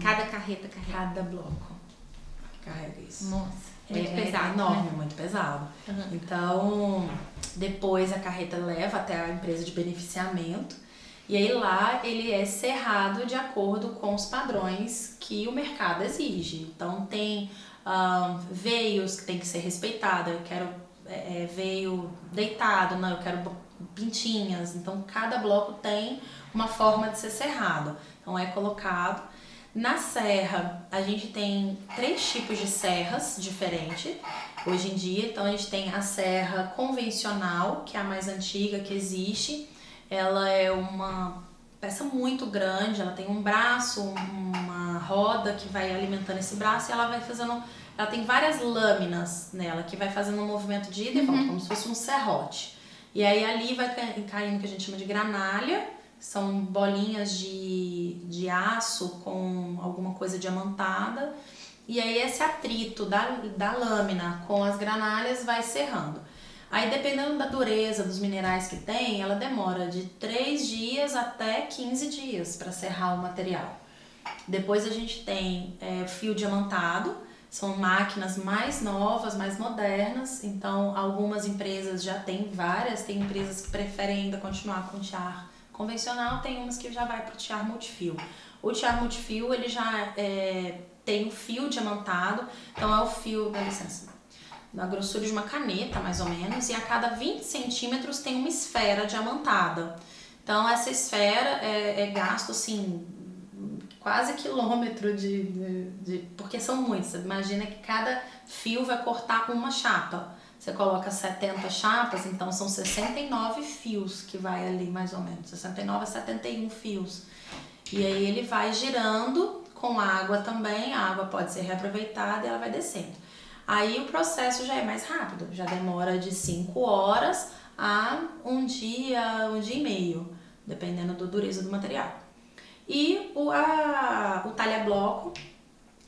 Cada carreta carrega. Cada bloco carrega isso. Nossa, muito pesado. É enorme, né? muito pesado. Então, depois a carreta leva até a empresa de beneficiamento. E aí lá ele é serrado de acordo com os padrões que o mercado exige. Então tem veios que tem que ser respeitado. Eu quero veio deitado, não, eu quero pintinhas. Então cada bloco tem uma forma de ser serrado. Então é colocado. Na serra a gente tem 3 tipos de serras diferentes hoje em dia. Então a gente tem a serra convencional, que é a mais antiga que existe. Ela é uma peça muito grande, ela tem um braço, uma roda que vai alimentando esse braço e ela vai fazendo, ela tem várias lâminas nela que vai fazendo um movimento de ida e volta, como se fosse um serrote. E aí ali vai caindo o que a gente chama de granalha, são bolinhas de aço com alguma coisa diamantada. E aí esse atrito da lâmina com as granalhas vai serrando. Aí dependendo da dureza dos minerais que tem, ela demora de 3 dias até 15 dias para serrar o material. Depois a gente tem fio diamantado, são máquinas mais novas, mais modernas, então algumas empresas já têm várias, tem empresas que preferem ainda continuar com tiar convencional, tem umas que já vai para o tiar multifio. O tiar multifio ele já tem o fio diamantado, então é o fio, dá licença, na grossura de uma caneta, mais ou menos, e a cada 20 centímetros tem uma esfera diamantada. Então, essa esfera é gasto, assim, quase quilômetro porque são muitos. Você imagina que cada fio vai cortar uma chapa. Você coloca 70 chapas, então são 69 fios que vai ali, mais ou menos. 69 a 71 fios. E aí ele vai girando com água também, a água pode ser reaproveitada e ela vai descendo. Aí o processo já é mais rápido, já demora de 5 horas a um dia e meio, dependendo da dureza do material. E o talha-bloco,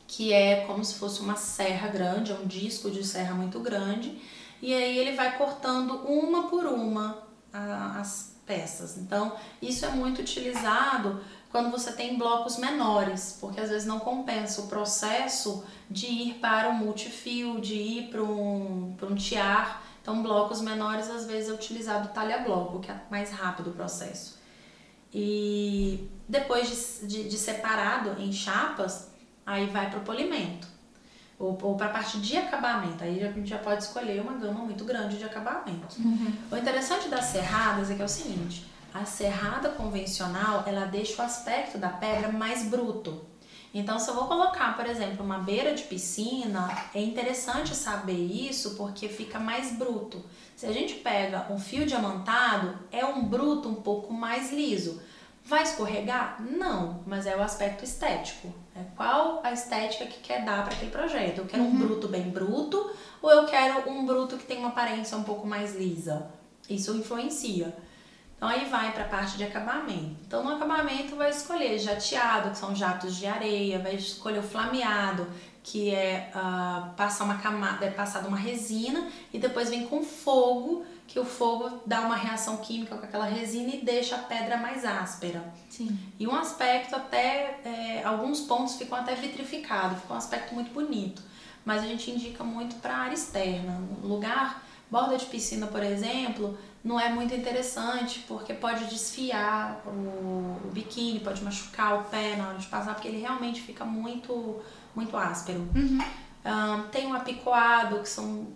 que é como se fosse uma serra grande, é um disco de serra muito grande, e aí ele vai cortando uma por uma as peças. Então isso é muito utilizado quando você tem blocos menores, porque às vezes não compensa o processo de ir para um multifio, de ir para um tiar. Então blocos menores às vezes é utilizado o talha-bloco, que é mais rápido o processo. E depois de separado em chapas, aí vai para o polimento, ou para a parte de acabamento. Aí a gente já pode escolher uma gama muito grande de acabamento. O interessante das serradas é que é o seguinte: a serrada convencional, ela deixa o aspecto da pedra mais bruto. Então, se eu vou colocar, por exemplo, uma beira de piscina, é interessante saber isso porque fica mais bruto. Se a gente pega um fio diamantado, é um bruto um pouco mais liso. Vai escorregar? Não, mas é o aspecto estético. É qual a estética que quer dar para aquele projeto. Eu quero um bruto bem bruto ou eu quero um bruto que tem uma aparência um pouco mais lisa? Isso influencia. Então aí vai para a parte de acabamento. Então no acabamento vai escolher jateado, que são jatos de areia, vai escolher o flameado, que é passar uma camada, é passada uma resina e depois vem com fogo, que o fogo dá uma reação química com aquela resina e deixa a pedra mais áspera. Sim. E um aspecto até, alguns pontos ficam até vitrificados, fica um aspecto muito bonito. Mas a gente indica muito para a área externa. No lugar, borda de piscina, por exemplo, não é muito interessante porque pode desfiar o biquíni, pode machucar o pé na hora de passar, porque ele realmente fica muito áspero. Tem um apicoado, que são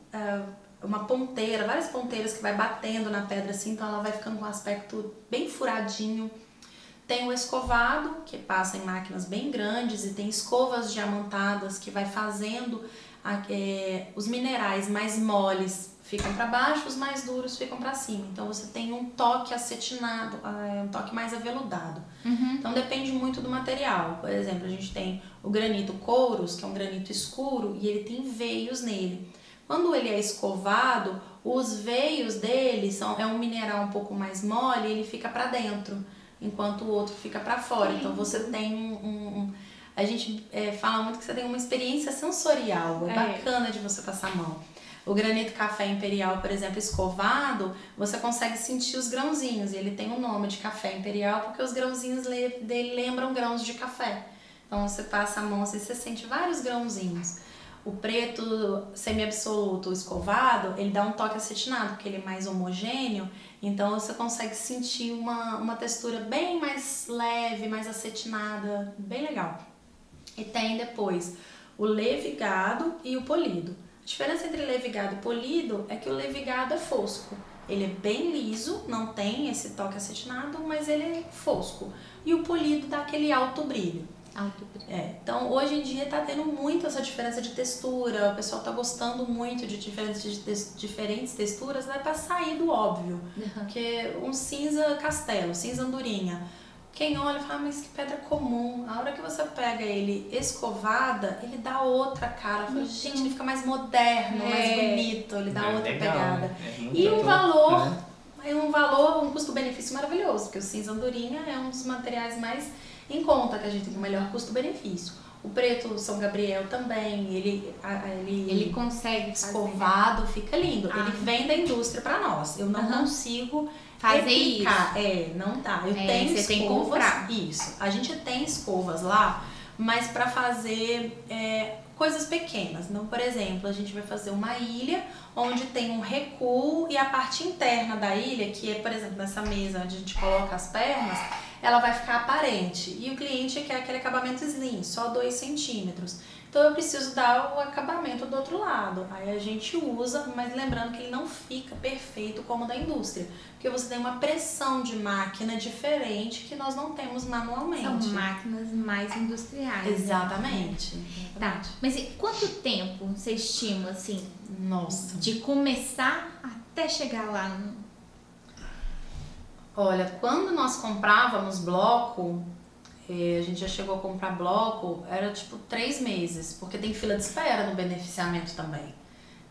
uma ponteira, várias ponteiras que vai batendo na pedra assim, então ela vai ficando com um aspecto bem furadinho. Tem o escovado, que passa em máquinas bem grandes, e tem escovas diamantadas que vai fazendo os minerais mais moles ficam para baixo, os mais duros ficam para cima. Então você tem um toque acetinado, um toque mais aveludado. Então depende muito do material. Por exemplo, a gente tem o granito couros, que é um granito escuro, e ele tem veios nele. Quando ele é escovado, os veios dele é um mineral um pouco mais mole e ele fica para dentro, enquanto o outro fica para fora. Então você tem a gente fala muito que você tem uma experiência sensorial, bacana de você passar a mão. O granito café imperial, por exemplo, escovado, você consegue sentir os grãozinhos, e ele tem o nome de café imperial porque os grãozinhos dele lembram grãos de café. Então você passa a mão assim, você sente vários grãozinhos. O preto semi-absoluto, o escovado, ele dá um toque acetinado, porque ele é mais homogêneo, então você consegue sentir uma textura bem mais leve, mais acetinada, bem legal. E tem depois o levigado e o polido. A diferença entre levigado e polido é que o levigado é fosco. Ele é bem liso, não tem esse toque acetinado, mas ele é fosco. E o polido dá aquele alto brilho. Então hoje em dia tá tendo muito essa diferença de textura, o pessoal tá gostando muito de diferentes texturas, vai pra sair do óbvio. Porque um cinza castelo, cinza andorinha, quem olha fala, mas que pedra comum. A hora que você pega ele escovada, ele dá outra cara. Fala, gente, ele fica mais moderno, mais bonito, ele dá outra pegada. E um custo-benefício maravilhoso, porque o cinza andorinha é um dos materiais mais em conta, que a gente tem o melhor custo-benefício. O preto São Gabriel também, ele consegue escovado, fica lindo. Ele vem da indústria para nós. Eu não consigo fazer replicar. isso. Não dá. Eu tenho escovas. Tem que comprar. Isso. A gente tem escovas lá, mas para fazer coisas pequenas. Então, por exemplo, a gente vai fazer uma ilha onde tem um recuo e a parte interna da ilha, que é, por exemplo, nessa mesa onde a gente coloca as pernas, ela vai ficar aparente. E o cliente quer aquele acabamento slim, só 2 centímetros. Então eu preciso dar o acabamento do outro lado. Aí a gente usa, mas lembrando que ele não fica perfeito como o da indústria. Porque você tem uma pressão de máquina diferente que nós não temos manualmente. São máquinas mais industriais. Exatamente. Tá. Mas e quanto tempo você estima, assim, nossa, de começar até chegar lá no... Olha, quando nós comprávamos bloco, a gente já chegou a comprar bloco, era tipo 3 meses, porque tem fila de espera no beneficiamento também.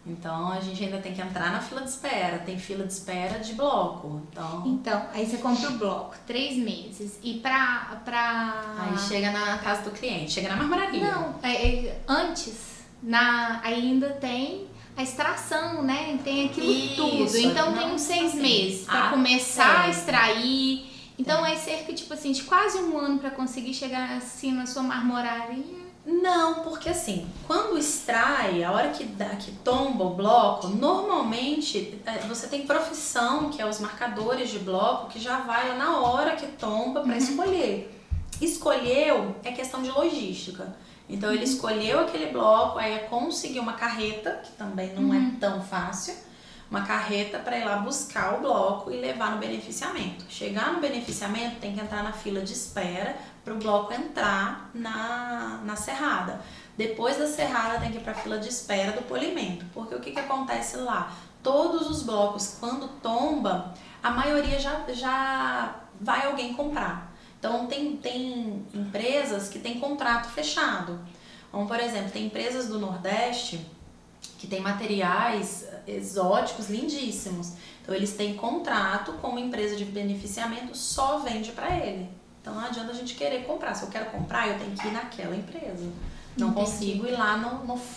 Então a gente ainda tem que entrar na fila de espera, tem fila de espera de bloco. Então aí você compra o bloco, 3 meses, e Aí chega na casa do cliente, chega na marmoraria. Não, antes, ainda tem a extração, né? Tem aquilo tudo. Então tem uns 6 meses para começar a extrair. Então é cerca tipo assim, de quase 1 ano para conseguir chegar assim na sua marmoraria. Não, porque assim, quando extrai, a hora que tomba o bloco, normalmente você tem profissão, que é os marcadores de bloco, que já vai lá na hora que tomba para escolher. Escolheu é questão de logística. Então ele escolheu aquele bloco, aí é conseguir uma carreta, que também não é tão fácil, uma carreta para ir lá buscar o bloco e levar no beneficiamento. Chegar no beneficiamento tem que entrar na fila de espera para o bloco entrar na serrada. Depois da serrada tem que ir para a fila de espera do polimento, porque o que acontece lá? Todos os blocos, quando tomba, a maioria já vai alguém comprar. Então tem empresas que têm contrato fechado. Como por exemplo, tem empresas do Nordeste que tem materiais exóticos lindíssimos. Então eles têm contrato com uma empresa de beneficiamento, só vende para ele. Então não adianta a gente querer comprar. Se eu quero comprar, eu tenho que ir naquela empresa. Não Entendi. consigo ir lá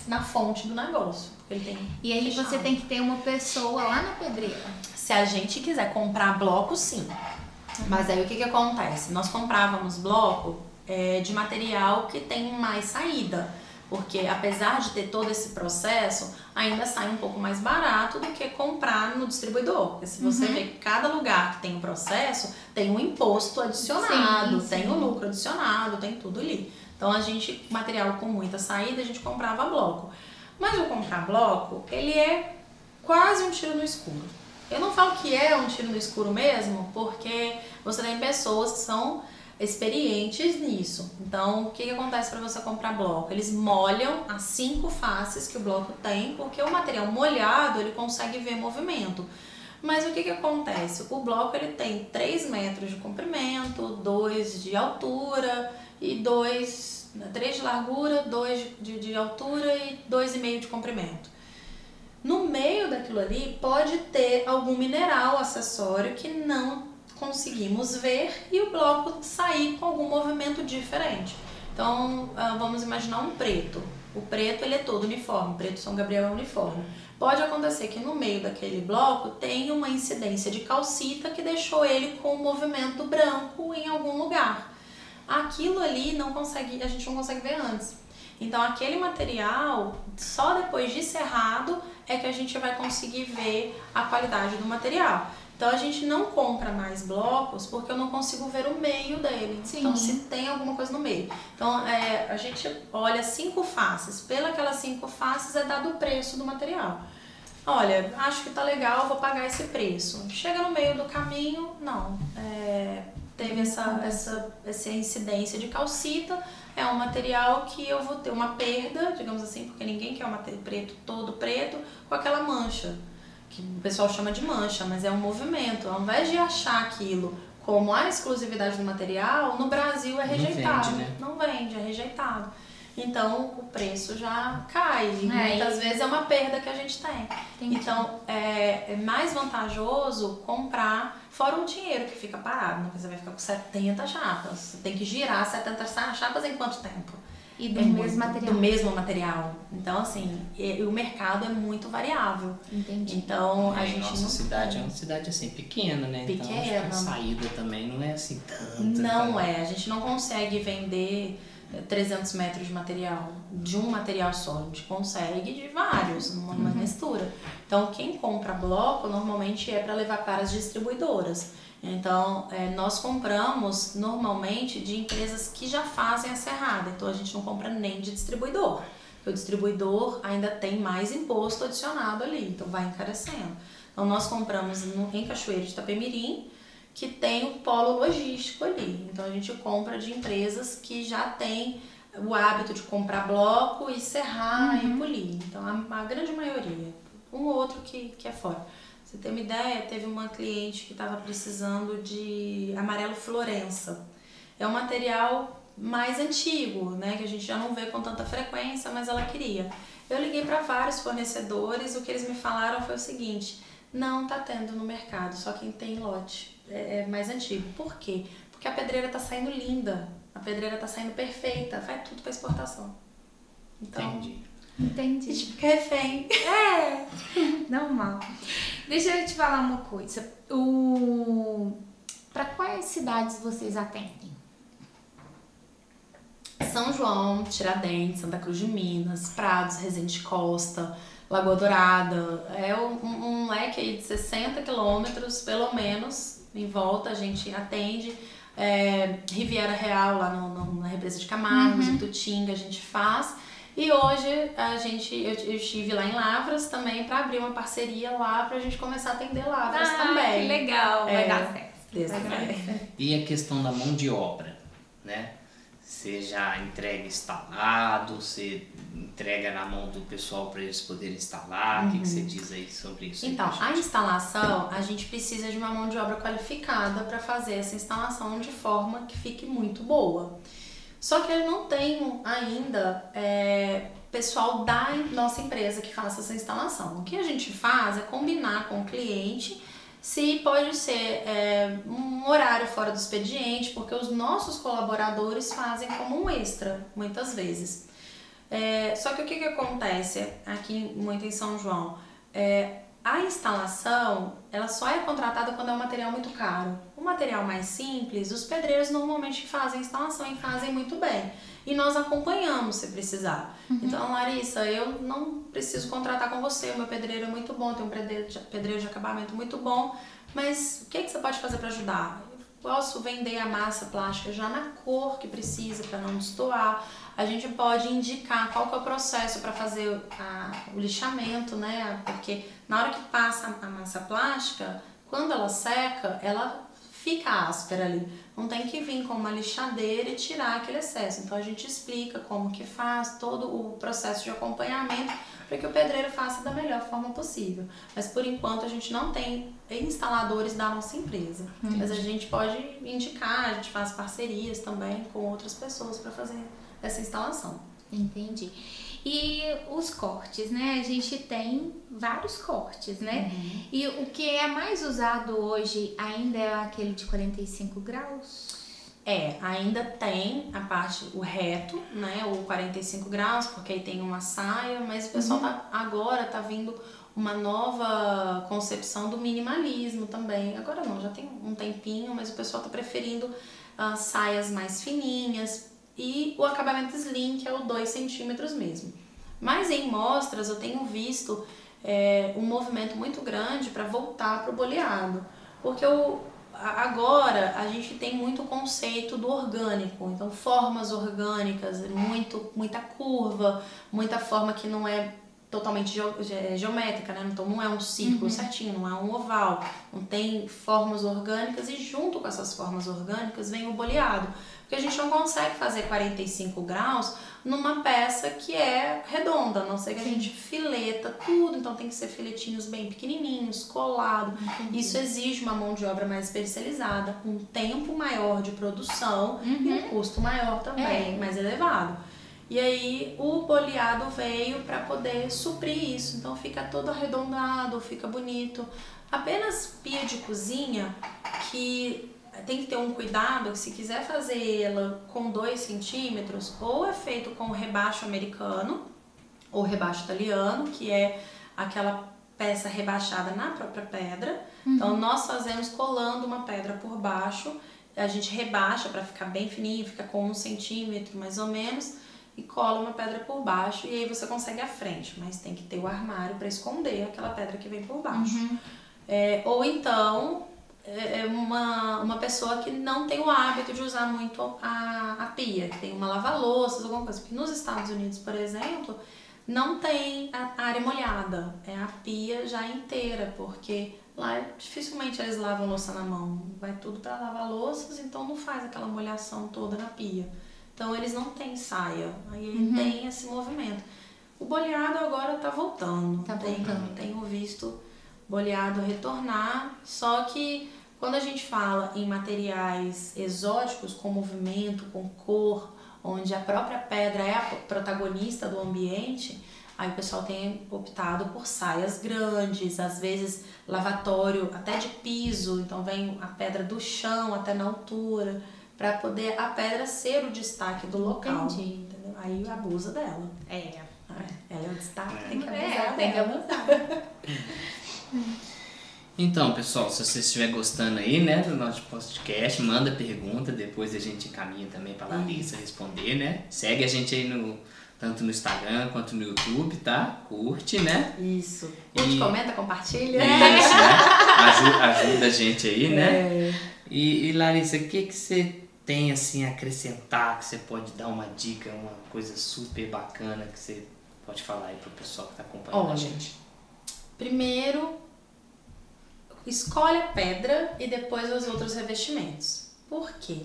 na fonte do negócio. Ele tem E aí fechado. você tem que ter uma pessoa lá na pedreira. Se a gente quiser comprar bloco, sim. Mas aí o que acontece? Nós comprávamos bloco de material que tem mais saída. Porque apesar de ter todo esse processo, ainda sai um pouco mais barato do que comprar no distribuidor. Porque se você vê que cada lugar que tem um processo, tem um imposto adicionado, Sim, tem o lucro adicionado, tem tudo ali. Então a gente, material com muita saída, a gente comprava bloco. Mas o comprar bloco, ele é quase um tiro no escuro. Eu não falo que é um tiro no escuro mesmo, porque você tem pessoas que são experientes nisso. Então, o que acontece para você comprar bloco? Eles molham as 5 faces que o bloco tem, porque o material molhado, ele consegue ver movimento. Mas o que acontece? O bloco ele tem 3 metros de comprimento, 2 de altura e 3 de largura, 2 de altura e 2,5 de comprimento. No meio daquilo ali pode ter algum mineral acessório que não conseguimos ver e o bloco sair com algum movimento diferente. Então, vamos imaginar um preto. O preto ele é todo uniforme, o preto São Gabriel é uniforme. Pode acontecer que no meio daquele bloco tenha uma incidência de calcita que deixou ele com um movimento branco em algum lugar. Aquilo ali a gente não consegue ver antes. Então aquele material, só depois de serrado é que a gente vai conseguir ver a qualidade do material. Então a gente não compra mais blocos porque eu não consigo ver o meio dele. Sim. Então se tem alguma coisa no meio. Então a gente olha 5 faces. Pelas 5 faces é dado o preço do material. Olha, acho que tá legal, vou pagar esse preço. Chega no meio do caminho, não. Teve essa incidência de calcita. É um material que eu vou ter uma perda, digamos assim, porque ninguém quer um material preto, todo preto, com aquela mancha, que o pessoal chama de mancha, mas é um movimento. Ao invés de achar aquilo como a exclusividade do material, no Brasil é rejeitado. Não vende, né? Não vende, é rejeitado. Então o preço já cai. E muitas vezes é uma perda que a gente tem. Entendi. Então é mais vantajoso comprar, fora o dinheiro que fica parado, né? Você vai ficar com 70 chapas. Você tem que girar 70 chapas em quanto tempo? E do mesmo material. Do mesmo material. Então, assim, o mercado é muito variável. Entendi. Então, a gente nossa não cidade tem. é uma cidade assim, pequena, né? Pequena. Então acho que a saída também não é assim tanta. Não é. A gente não consegue vender 300 metros de material, de um material só. A gente consegue de vários, numa mistura. Então, quem compra bloco, normalmente é para levar para as distribuidoras. Então, nós compramos normalmente de empresas que já fazem a serrada. Então, a gente não compra nem de distribuidor. Porque o distribuidor ainda tem mais imposto adicionado ali, então vai encarecendo. Então, nós compramos em Cachoeiro de Itapemirim, que tem o polo logístico ali. Então a gente compra de empresas que já têm o hábito de comprar bloco e serrar e polir. Então a grande maioria. Um ou outro que é fora. Pra você ter uma ideia, teve uma cliente que estava precisando de amarelo Florença. É um material mais antigo, né, que a gente já não vê com tanta frequência, mas ela queria. Eu liguei para vários fornecedores, o que eles me falaram foi o seguinte: não tá tendo no mercado, só quem tem lote é mais antigo. Por quê? Porque a pedreira tá saindo linda, a pedreira tá saindo perfeita, faz tudo para exportação. Então, Entendi. a gente fica refém. Normal. Deixa eu te falar uma coisa. Para quais cidades vocês atendem? São João, Tiradentes, Santa Cruz de Minas, Prados, Resende Costa, Lagoa Dourada. É um leque aí de 60 quilômetros, pelo menos, em volta a gente atende. Riviera Real, lá na represa de Camargos, Itutinga, a gente faz. E hoje eu estive lá em Lavras também para abrir uma parceria lá pra gente começar a atender Lavras também. Que legal, vai dar certo. E a questão da mão de obra, né? Você já entrega instalado, você entrega na mão do pessoal para eles poderem instalar? O que você diz aí sobre isso? Então, a instalação, a gente precisa de uma mão de obra qualificada para fazer essa instalação de forma que fique muito boa. Só que eu não tenho ainda pessoal da nossa empresa que faça essa instalação. O que a gente faz é combinar com o cliente se pode ser um horário fora do expediente, porque os nossos colaboradores fazem como um extra, muitas vezes. Só que o que acontece aqui muito em São João? A instalação, ela só é contratada quando é um material muito caro. O material mais simples, os pedreiros normalmente fazem a instalação e fazem muito bem. E nós acompanhamos se precisar. Então, Larissa, eu não preciso contratar com você, o meu pedreiro é muito bom, tem um pedreiro de acabamento muito bom, mas o que você pode fazer para ajudar? Eu posso vender a massa plástica já na cor que precisa para não destoar. A gente pode indicar qual que é o processo para fazer o lixamento, né? Porque na hora que passa a massa plástica, quando ela seca, ela fica áspera ali. Não tem que vir com uma lixadeira e tirar aquele excesso. Então a gente explica como que faz, todo o processo de acompanhamento para que o pedreiro faça da melhor forma possível. Mas por enquanto a gente não tem instaladores da nossa empresa. Mas a gente pode indicar, a gente faz parcerias também com outras pessoas para fazer essa instalação. Entendi. E os cortes, né? A gente tem vários cortes, né? E o que é mais usado hoje ainda é aquele de 45 graus? Ainda tem o reto, né? O 45 graus, porque aí tem uma saia, mas o pessoal agora tá vindo uma nova concepção do minimalismo também. Agora não, já tem um tempinho, mas o pessoal tá preferindo saias mais fininhas, e o acabamento slim, que é o 2 centímetros mesmo. Mas em mostras eu tenho visto um movimento muito grande para voltar para o boleado, porque agora a gente tem muito conceito do orgânico, então formas orgânicas, muita curva, muita forma que não é totalmente geométrica, né? Então não é um círculo certinho, não é um oval, não tem formas orgânicas, e junto com essas formas orgânicas vem o boleado. Porque a gente não consegue fazer 45 graus numa peça que é redonda, a não ser que a gente fileta tudo, então tem que ser filetinhos bem pequenininhos, colado. Isso exige uma mão de obra mais especializada, um tempo maior de produção e um custo maior também, mais elevado. E aí o boleado veio para poder suprir isso, então fica todo arredondado, fica bonito. Apenas pia de cozinha que tem que ter um cuidado, que se quiser fazer ela com 2 centímetros, ou é feito com rebaixo americano ou rebaixo italiano, que é aquela peça rebaixada na própria pedra. Então nós fazemos colando uma pedra por baixo, a gente rebaixa para ficar bem fininho, fica com 1 centímetro mais ou menos, e cola uma pedra por baixo, e aí você consegue a frente, mas tem que ter o armário para esconder aquela pedra que vem por baixo. Ou então uma pessoa que não tem o hábito de usar muito a pia, que tem uma lava-louças, alguma coisa. Porque nos Estados Unidos, por exemplo, não tem a área molhada, é a pia já inteira, porque lá dificilmente eles lavam louça na mão, vai tudo para lavar louças, então não faz aquela molhação toda na pia. Então eles não têm saia, aí tem esse movimento. O boleado agora tá voltando, tenho visto boleado retornar, só que quando a gente fala em materiais exóticos, com movimento, com cor, onde a própria pedra é a protagonista do ambiente, aí o pessoal tem optado por saias grandes, às vezes lavatório até de piso, então vem a pedra do chão até na altura, para poder a pedra ser o destaque do local. Entendeu? Aí abusa dela. Ela é o destaque, tem que abusar dela. Então, pessoal, se você estiver gostando aí, né, do nosso podcast, manda pergunta, depois a gente encaminha também para a Larissa responder, né? Segue a gente aí tanto no Instagram quanto no YouTube, tá? Curte, né? Isso. Curte, comenta, compartilha. Isso, né? Ajuda a gente aí, né? E Larissa, o que você tem assim a acrescentar, que você pode dar uma dica, uma coisa super bacana que você pode falar aí pro pessoal que tá acompanhando a gente? Primeiro, escolhe a pedra e depois os outros revestimentos. Por quê?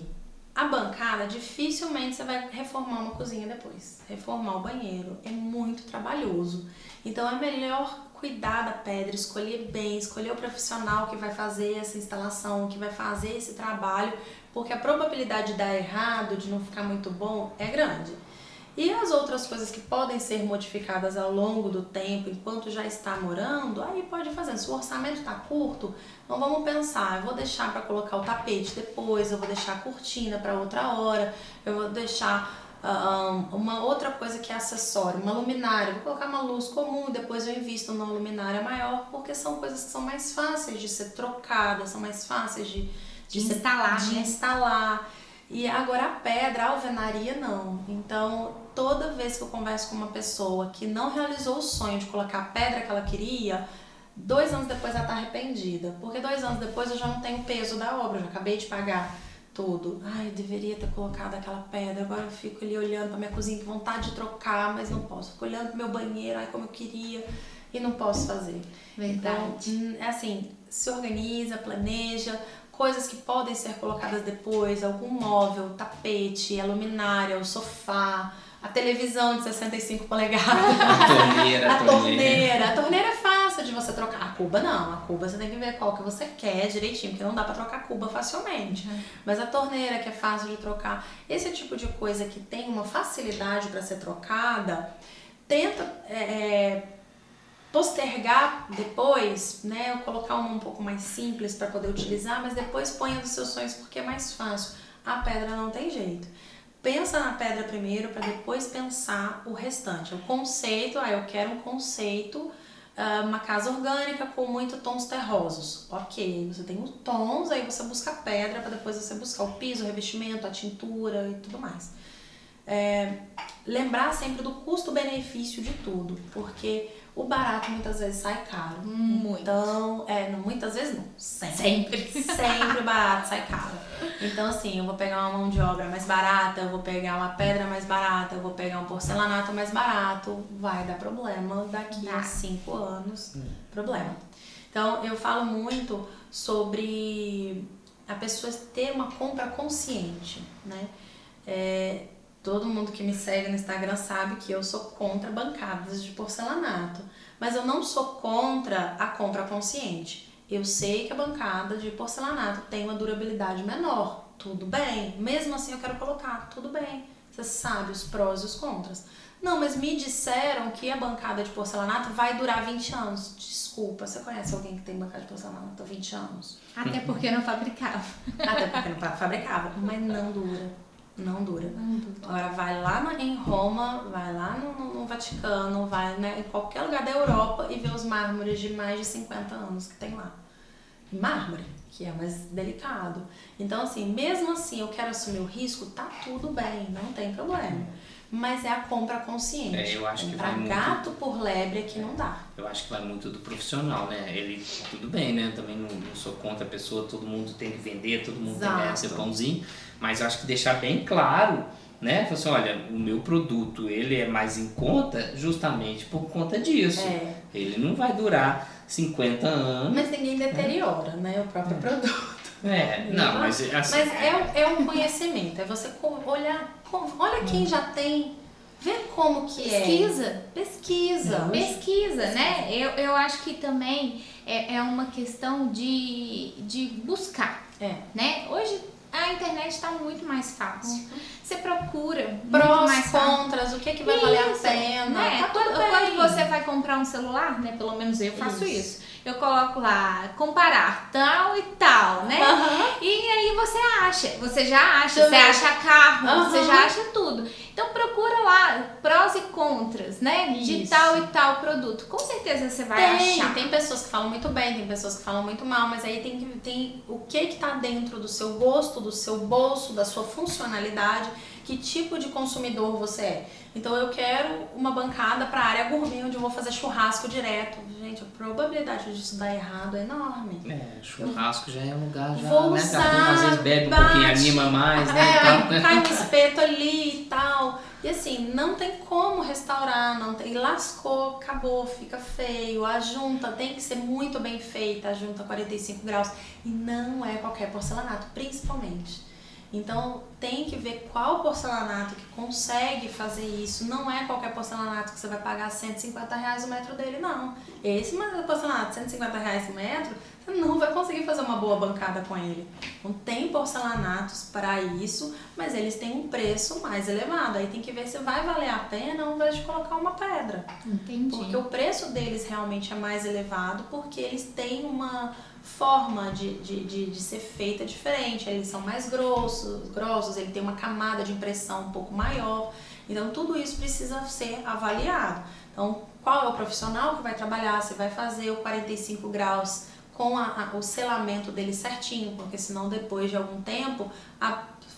A bancada, dificilmente você vai reformar uma cozinha depois. Reformar o banheiro é muito trabalhoso. Então é melhor cuidar da pedra, escolher bem, escolher o profissional que vai fazer essa instalação, que vai fazer esse trabalho, porque a probabilidade de dar errado, de não ficar muito bom, é grande. E as outras coisas que podem ser modificadas ao longo do tempo, enquanto já está morando, aí pode fazer. Se o orçamento está curto, então vamos pensar, eu vou deixar para colocar o tapete depois, eu vou deixar a cortina para outra hora, eu vou deixar uma outra coisa que é acessório, uma luminária, eu vou colocar uma luz comum, depois eu invisto numa luminária maior, porque são coisas que são mais fáceis de ser trocadas, são mais fáceis de instalar. E agora a pedra, a alvenaria não. Então, toda vez que eu converso com uma pessoa que não realizou o sonho de colocar a pedra que ela queria, 2 anos depois ela tá arrependida. Porque 2 anos depois eu já não tenho o peso da obra, eu já acabei de pagar tudo. Ai, eu deveria ter colocado aquela pedra, agora eu fico ali olhando pra minha cozinha, com vontade de trocar, mas não posso. Fico olhando pro meu banheiro, ai como eu queria, e não posso fazer. Verdade. Então, é assim, se organiza, planeja, coisas que podem ser colocadas depois, algum móvel, tapete, a luminária, o sofá, a televisão de 65 polegadas, a torneira. A torneira é fácil de você trocar. A cuba não, a cuba você tem que ver qual que você quer direitinho, porque não dá pra trocar a cuba facilmente. Mas a torneira que é fácil de trocar, esse tipo de coisa que tem uma facilidade para ser trocada, tenta postergar depois, né, colocar uma um pouco mais simples para poder utilizar, mas depois ponha dos seus sonhos porque é mais fácil. A pedra não tem jeito. Pensa na pedra primeiro para depois pensar o restante. O conceito, eu quero um conceito, uma casa orgânica com muito tons terrosos. Ok, você tem os tons, aí você busca a pedra para depois você buscar o piso, o revestimento, a tintura e tudo mais. Lembrar sempre do custo-benefício de tudo, porque o barato muitas vezes sai caro. Muito. Então, muitas vezes não. Sempre o barato sai caro. Então, assim, eu vou pegar uma mão de obra mais barata, eu vou pegar uma pedra mais barata, eu vou pegar um porcelanato mais barato, vai dar problema daqui a 5 anos. Problema. Então, eu falo muito sobre a pessoa ter uma compra consciente, né? Todo mundo que me segue no Instagram sabe que eu sou contra bancadas de porcelanato, mas eu não sou contra a compra consciente. Eu sei que a bancada de porcelanato tem uma durabilidade menor, tudo bem. Mesmo assim eu quero colocar, tudo bem. Você sabe os prós e os contras. Não, mas me disseram que a bancada de porcelanato vai durar 20 anos. Desculpa, você conhece alguém que tem bancada de porcelanato há 20 anos? Até porque não fabricava. Até porque não fabricava, mas não dura. Não dura. Agora vai lá em Roma, vai lá no Vaticano, vai em qualquer lugar da Europa e vê os mármores de mais de 50 anos que tem lá. Mármore, que é mais delicado. Então, assim, mesmo assim eu quero assumir o risco, tá tudo bem, não tem problema. Mas é a compra consciente. Eu acho que vai muito... gato por lebre que não dá. Eu acho que vai muito do profissional, né? Ele, tudo bem, né? Também não sou contra a pessoa, todo mundo tem que vender, todo mundo tem que ganhar seu pãozinho. Mas eu acho que deixar bem claro, né? Falar assim, olha, o meu produto, ele é mais em conta justamente por conta disso. Ele não vai durar 50 anos. Mas ninguém deteriora, né? O próprio produto. Não, mas assim... Mas é um conhecimento, é você olhar, olha quem já tem, vê como que Pesquisa, né? Eu acho que também é uma questão de buscar, né? Hoje a internet está muito mais fácil. Você procura prós, mais contras, o que vai valer a pena. Né? Tá quando você vai comprar um celular, né? Pelo menos eu faço isso. Eu coloco lá, comparar tal e tal, né? E aí você já acha, você acha carro, você já acha tudo. Então procura lá prós e contras, né? De tal e tal produto. Com certeza você vai achar. Tem pessoas que falam muito bem, tem pessoas que falam muito mal, mas aí tem o que tá dentro do seu gosto, do seu bolso, da sua funcionalidade, que tipo de consumidor você é. Então eu quero uma bancada para a área gourmet, onde eu vou fazer churrasco direto. Gente, a probabilidade disso dar errado é enorme. Churrasco já é um lugar, já, vou né? Usar, às vezes bebe um pouquinho, anima mais, né? Cai um espeto ali e tal. E assim, não tem como restaurar, não tem, lascou, acabou, fica feio. A junta tem que ser muito bem feita, a junta 45 graus. E não é qualquer porcelanato, principalmente. Então tem que ver qual porcelanato que consegue fazer isso. Não é qualquer porcelanato que você vai pagar R$150 o metro dele, não. Esse porcelanato, R$150 o metro, você não vai conseguir fazer uma boa bancada com ele. Então tem porcelanatos para isso, mas eles têm um preço mais elevado. Aí tem que ver se vai valer a pena ao invés de colocar uma pedra. Entendi. Porque o preço deles realmente é mais elevado, porque eles têm uma forma de ser feita diferente. Eles são mais grossos, ele tem uma camada de impressão um pouco maior. Então tudo isso precisa ser avaliado. Então qual é o profissional que vai trabalhar, se vai fazer o 45 graus com o selamento dele certinho, porque senão depois de algum tempo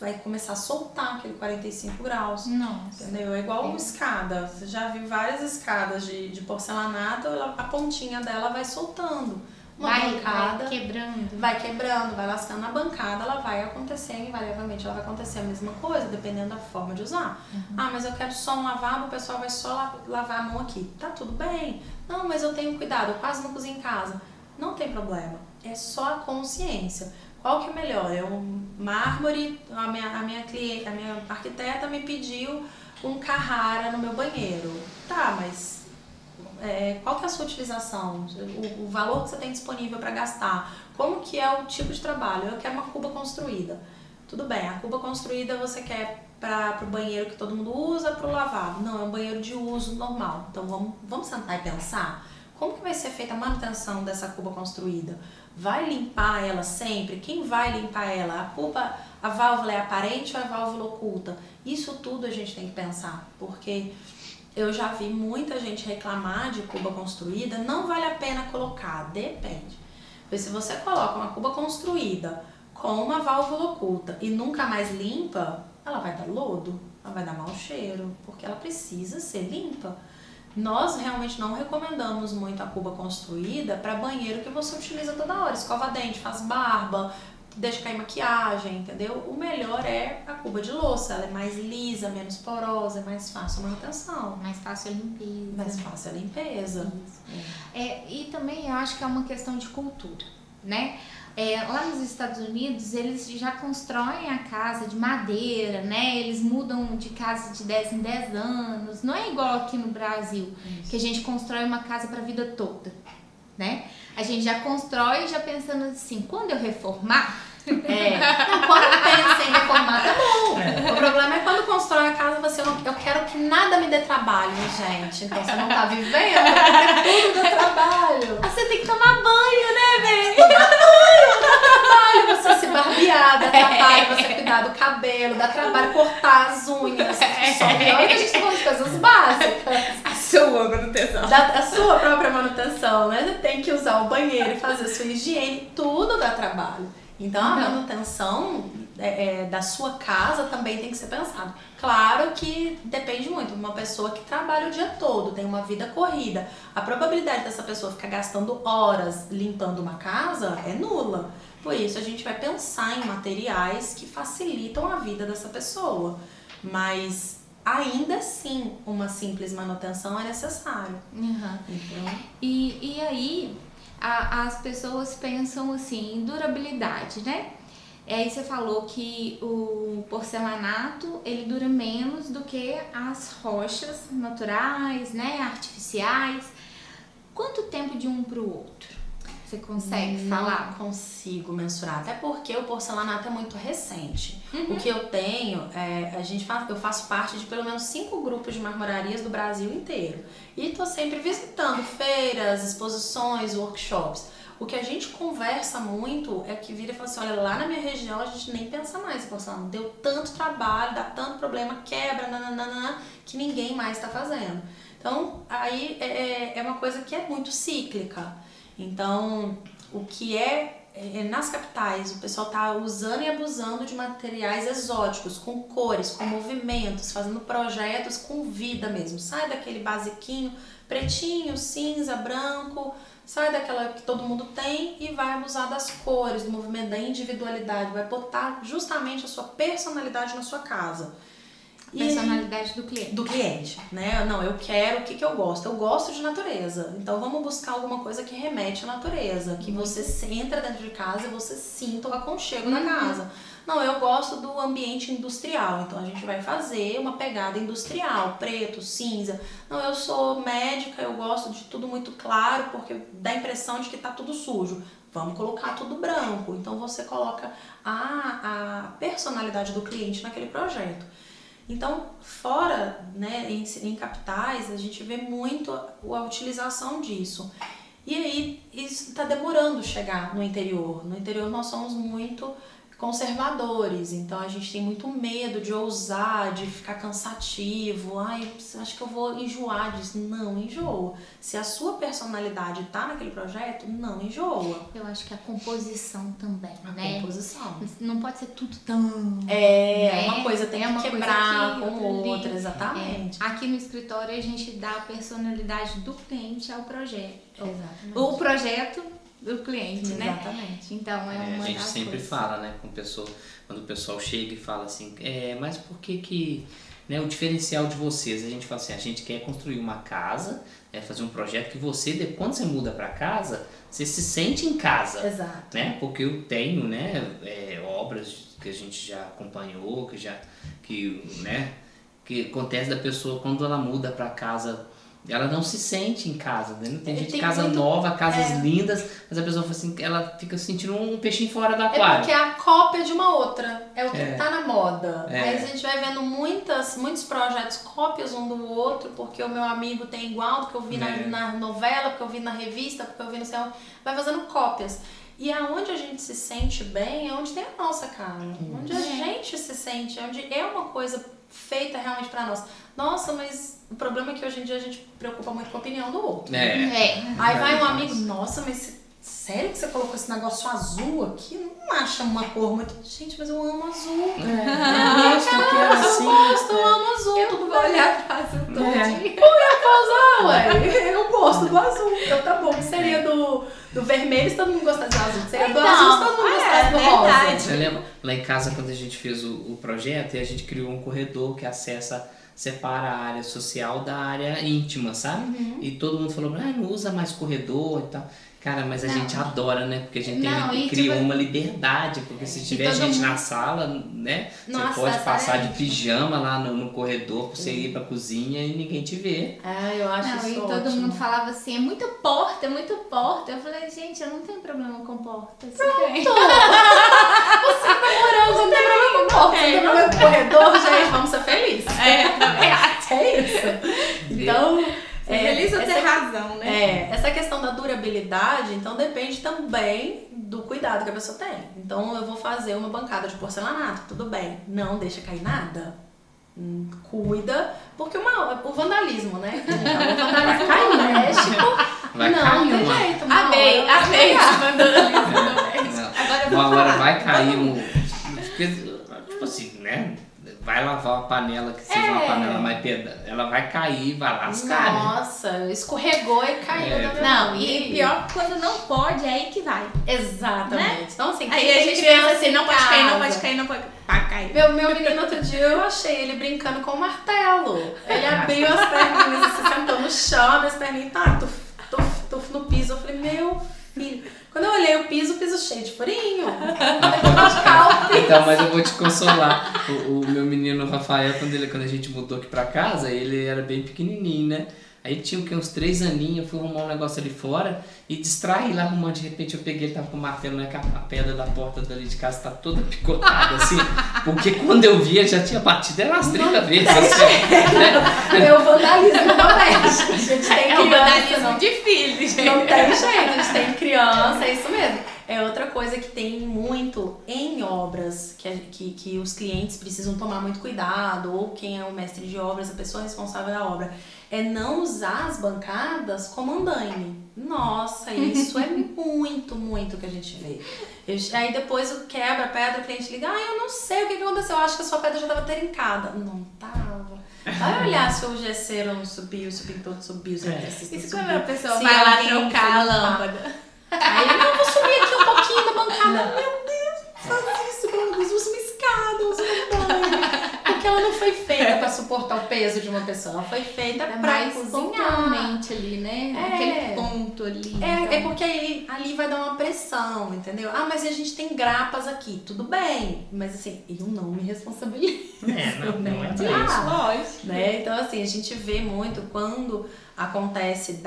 vai começar a soltar aquele 45 graus. Nossa. Entendeu? É igual uma escada. Você já viu várias escadas de porcelanato, a pontinha dela vai soltando. Vai quebrando, vai lascando na bancada, ela vai acontecer, invariavelmente ela vai acontecer a mesma coisa, dependendo da forma de usar. Ah, mas eu quero só um lavabo, o pessoal vai só lavar a mão aqui. Tá tudo bem. Não, mas eu tenho cuidado, eu quase não cozinho em casa. Não tem problema, é só a consciência. Qual que é melhor? É um mármore, a minha arquiteta me pediu um Carrara no meu banheiro. Tá, mas qual que é a sua utilização? O valor que você tem disponível para gastar? Como que é o tipo de trabalho? Eu quero uma cuba construída. Tudo bem, a cuba construída você quer para o banheiro que todo mundo usa, para o lavabo? Não, é um banheiro de uso normal. Então vamos sentar e pensar. Como que vai ser feita a manutenção dessa cuba construída? Vai limpar ela sempre? Quem vai limpar ela? A válvula é aparente ou é válvula oculta? Isso tudo a gente tem que pensar, porque eu já vi muita gente reclamar de cuba construída, não vale a pena colocar, depende. Porque se você coloca uma cuba construída com uma válvula oculta e nunca mais limpa, ela vai dar lodo, ela vai dar mau cheiro, porque ela precisa ser limpa. Nós realmente não recomendamos muito a cuba construída para banheiro que você utiliza toda hora. Escova dente, faz barba, deixa cair maquiagem, entendeu? O melhor é a cuba de louça. Ela é mais lisa, menos porosa, é mais fácil a manutenção. Mais fácil a limpeza. Mais fácil a limpeza. E também eu acho que é uma questão de cultura, né? Lá nos Estados Unidos, eles já constroem a casa de madeira, né? Eles mudam de casa de 10 em 10 anos. Não é igual aqui no Brasil, que a gente constrói uma casa para a vida toda, né? A gente já constrói já pensando assim, quando eu reformar... Não, quando pensa em reformar, tá bom. O problema é quando constrói a casa, eu quero que nada me dê trabalho, gente. Então você não tá vivendo, porque tudo dá trabalho. Você tem que tomar banho, né, velho? Tomar banho, dá trabalho você se barbear, dá trabalho você cuidar do cabelo, dá trabalho cortar as unhas. Só que a gente tá falando de coisas básicas. A sua manutenção. A sua própria manutenção, né? Você tem que usar o banheiro e fazer a sua higiene, tudo dá trabalho. Então a manutenção da sua casa também tem que ser pensado. Claro que depende muito. Uma pessoa que trabalha o dia todo, tem uma vida corrida, a probabilidade dessa pessoa ficar gastando horas limpando uma casa é nula. Por isso a gente vai pensar em materiais que facilitam a vida dessa pessoa. Mas ainda assim uma simples manutenção é necessário. Então... E aí... As pessoas pensam assim em durabilidade, né? Aí você falou que o porcelanato ele dura menos do que as rochas naturais, né? Artificiais. Quanto tempo de um para o outro? Você consegue falar? Não consigo mensurar, até porque o porcelanato é muito recente. O que eu tenho, eu faço parte de pelo menos 5 grupos de marmorarias do Brasil inteiro. E estou sempre visitando feiras, exposições, workshops. O que a gente conversa muito é que vira e fala assim, olha, lá na minha região a gente nem pensa mais em porcelanato. Deu tanto trabalho, dá tanto problema, quebra, que ninguém mais está fazendo. Então, aí é uma coisa que é muito cíclica. Então, o que nas capitais, o pessoal tá usando e abusando de materiais exóticos, com cores, com movimentos, fazendo projetos com vida mesmo. Sai daquele basiquinho, pretinho, cinza, branco, sai daquela que todo mundo tem e vai abusar das cores, do movimento, da individualidade, vai botar justamente a sua personalidade na sua casa. Personalidade do cliente. Do cliente, né? Não, eu quero, o que eu gosto? Eu gosto de natureza. Então vamos buscar alguma coisa que remete à natureza. Que você entra dentro de casa e você sinta o aconchego na casa. Não, eu gosto do ambiente industrial, então a gente vai fazer uma pegada industrial, preto, cinza. Não, eu sou médica, eu gosto de tudo muito claro, porque dá a impressão de que tá tudo sujo. Vamos colocar tudo branco. Então você coloca a personalidade do cliente naquele projeto. Então, fora, né, em capitais, a gente vê muito a utilização disso. E aí, isso está demorando chegar no interior. No interior nós somos muito conservadores, então a gente tem muito medo de ousar, de ficar cansativo. Ai, acho que eu vou enjoar disso. Não enjoa. Se a sua personalidade tá naquele projeto, não enjoa. Eu acho que a composição também, A composição. Não pode ser tudo tão... Uma coisa tem que quebrar com outra, exatamente. Aqui no escritório a gente dá a personalidade do cliente ao projeto. Exatamente. O projeto do cliente, né? Exatamente. Então é uma a gente das sempre coisas. fala, né, quando o pessoal chega e fala assim, mas por que, né, o diferencial de vocês? A gente fala assim, a gente quer construir uma casa, fazer um projeto que você, quando você muda para casa, você se sente em casa. Exato. Né? Porque eu tenho, né, obras que a gente já acompanhou, que acontece da pessoa quando ela muda para casa. Ela não se sente em casa, né? Tem gente de casa nova, casas lindas, mas a pessoa fala assim, ela fica sentindo um peixinho fora do aquário. É porque é a cópia de uma outra, é o que tá na moda. Aí a gente vai vendo muitos projetos cópias um do outro, porque o meu amigo tem igual, porque eu vi na novela, porque eu vi na revista, porque eu vi no céu, vai fazendo cópias. E aonde a gente se sente bem é onde tem a nossa cara, onde a gente se sente, onde é uma coisa feita realmente pra nós. Nossa, mas o problema é que hoje em dia a gente preocupa muito com a opinião do outro. Aí vai um amigo, nossa, mas sério que você colocou esse negócio azul aqui? Não acha uma cor muito... Gente, mas eu amo azul. Eu amo azul. Eu vou olhar pra azul todo dia. Eu gosto do azul. Então tá bom, que seria do vermelho se todo mundo gostasse do azul. Seria do azul se todo mundo gostasse do rosa. Eu lembro lá em casa quando a gente fez o projeto e a gente criou um corredor que separa a área social da área íntima, sabe? E todo mundo falou, não usa mais corredor e tal. Cara, mas a gente adora, né? Porque a gente criou uma liberdade, porque se tiver gente na sala, né? Nossa, você pode passar de pijama lá no corredor pra você ir pra cozinha e ninguém te vê. Eu acho isso e ótimo. todo mundo falava assim, é muita porta, é muito porta. Eu falei, gente, eu não tenho problema com porta. Você tem. Você tá namorando, não tem problema com porta. Você tem problema com corredor, gente, vamos ser felizes. É isso. Então... Feliz ou ter razão, né? Essa questão da durabilidade, então depende também do cuidado que a pessoa tem. Então eu vou fazer uma bancada de porcelanato, tudo bem. Não deixa cair nada. Cuida, porque o vandalismo, né? O vandalismo doméstico não tem jeito. Amei esse vandalismo. Uma hora vai cair tipo assim, né? Vai lavar uma panela que seja uma panela mais pedra, ela vai cair, vai lascar. Nossa, escorregou e caiu na minha mão. E pior quando não pode, é aí que vai. Exatamente. Né? Então assim, aí a gente pensa assim, não pode cair, não pode cair, não pode cair. Meu menino outro dia eu achei ele brincando com o martelo. Ele abriu as perninhas e se sentou no chão, as perninhas tuf no piso. Eu falei, meu filho. Quando eu olhei o piso cheio de furinho. Então, mas eu vou te consolar. O meu menino Rafael, quando a gente mudou aqui pra casa, ele era bem pequenininho, né? Aí tinha uns 3 aninhos, eu fui arrumar um negócio ali fora e distraí lá arrumando. De repente eu peguei, ele tava com o martelo, né? A pedra da porta dali de casa tá toda picotada assim. Porque quando eu vi, ele já tinha batido umas 30 vezes. Assim, né? É o vandalismo doméstico. A gente tem criança, o vandalismo de filho, gente. Não tem jeito, a gente tem criança, é isso mesmo. É outra coisa que tem muito em obras, que os clientes precisam tomar muito cuidado, ou quem é o mestre de obras, a pessoa responsável da obra, é não usar as bancadas como andaime. Nossa, isso é muito que a gente vê. Aí depois quebra a pedra, o cliente liga, eu não sei o que aconteceu, eu acho que a sua pedra já estava trincada. Não tava. Vai olhar se o gesseiro não subiu, se o pintor subiu, se o eletricista subiu. Quando a pessoa vai lá trocar a lâmpada. Aí eu vou subir aqui um pouquinho da bancada. Meu Deus, faz isso, pelo menos usa uma escada, usa um banho. Porque ela não foi feita para suportar o peso de uma pessoa, ela foi feita É pra mais cozinhar. pontualmente ali, né? Aquele ponto ali. É porque ali vai dar uma pressão, entendeu? Ah, mas a gente tem grapas aqui, tudo bem, mas assim, eu não me responsabilizo. Não é pra Ah, isso. Lógico. Né? Então, assim, a gente vê muito quando acontece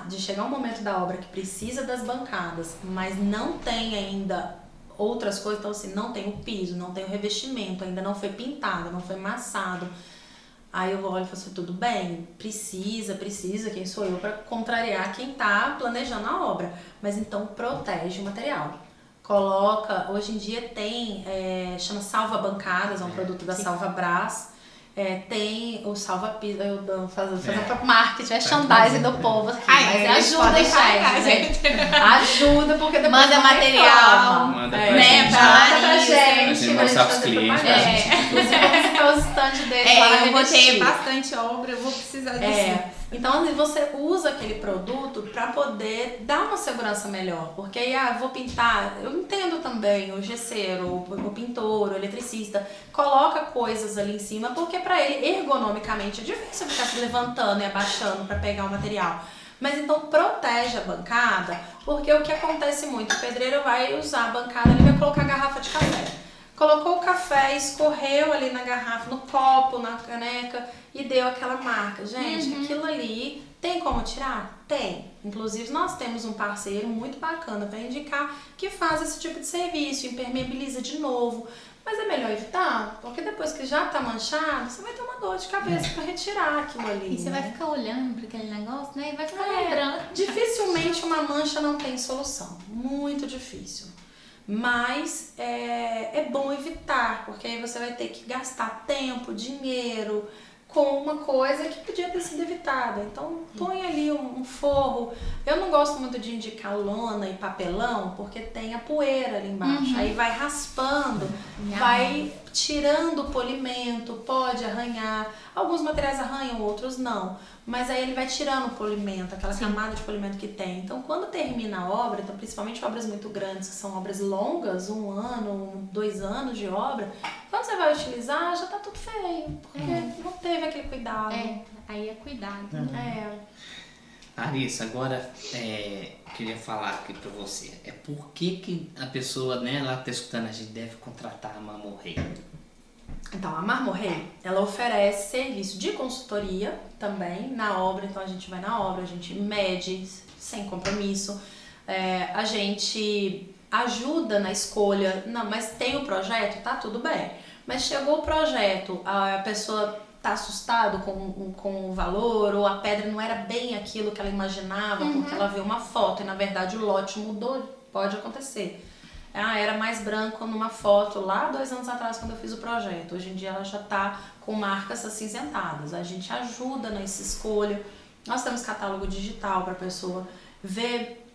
de chegar um momento da obra que precisa das bancadas, mas não tem ainda outras coisas, então assim, não tem o piso, não tem o revestimento, ainda não foi pintado, não foi massado. Aí eu olho e falo assim, tudo bem, precisa, quem sou eu para contrariar quem tá planejando a obra, mas então protege o material. Coloca, hoje em dia tem, chama Salva Bancadas, é um produto da Salva Brás. Tem o salva-piso, eu fazendo marketing, merchandising do povo aqui, mas ajuda, gente. Ajuda, porque depois manda material, manda pra gente, gente, mostrar pros clientes. Inclusive, vamos ficar os stands deles lá na eu vou ter revestir. bastante obra, eu vou precisar disso. Então, assim, você usa aquele produto para poder dar uma segurança melhor. Porque aí, vou pintar, eu entendo também o gesseiro, o pintor, o eletricista, coloca coisas ali em cima, porque para ele, ergonomicamente, é difícil ficar se levantando e abaixando para pegar o material. Mas então protege a bancada, porque o que acontece muito, o pedreiro vai usar a bancada, ele vai colocar a garrafa de café. Colocou o café, escorreu ali na garrafa, no copo, na caneca e deu aquela marca. Gente, aquilo ali tem como tirar? Tem. Inclusive nós temos um parceiro muito bacana para indicar que faz esse tipo de serviço, impermeabiliza de novo. Mas é melhor evitar, porque depois que já tá manchado, você vai ter uma dor de cabeça para retirar aquilo ali. E você vai ficar olhando para aquele negócio, né? E vai ficar lembrando. Dificilmente uma mancha não tem solução. Muito difícil. Mas é bom evitar, porque aí você vai ter que gastar tempo, dinheiro com uma coisa que podia ter sido evitada. Então põe ali um forro. Eu não gosto muito de indicar lona e papelão, porque tem a poeira ali embaixo. Aí vai raspando, vai tirando o polimento, pode arranhar. Alguns materiais arranham, outros não. Mas aí ele vai tirando o polimento, aquela camada de polimento que tem. Então, quando termina a obra, então, principalmente obras muito grandes, que são obras longas, 1 ano, 2 anos de obra, quando você vai utilizar, já tá tudo feio, porque não teve aquele cuidado. Aí é cuidado. Larissa, agora queria falar aqui pra você. Por que a pessoa, né, lá que tá escutando a gente deve contratar a Marmor Rei? Então, a Marmor Rei, ela oferece serviço de consultoria também na obra. Então, a gente vai na obra, a gente mede sem compromisso, a gente ajuda na escolha. Não, mas tem o projeto, tá tudo bem. Mas chegou o projeto, a pessoa tá assustado com o valor, ou a pedra não era bem aquilo que ela imaginava, porque ela viu uma foto e na verdade o lote mudou, pode acontecer. Era mais branco numa foto lá 2 anos atrás quando eu fiz o projeto. Hoje em dia ela já tá com marcas acinzentadas. A gente ajuda nessa escolha. Nós temos catálogo digital para a pessoa ver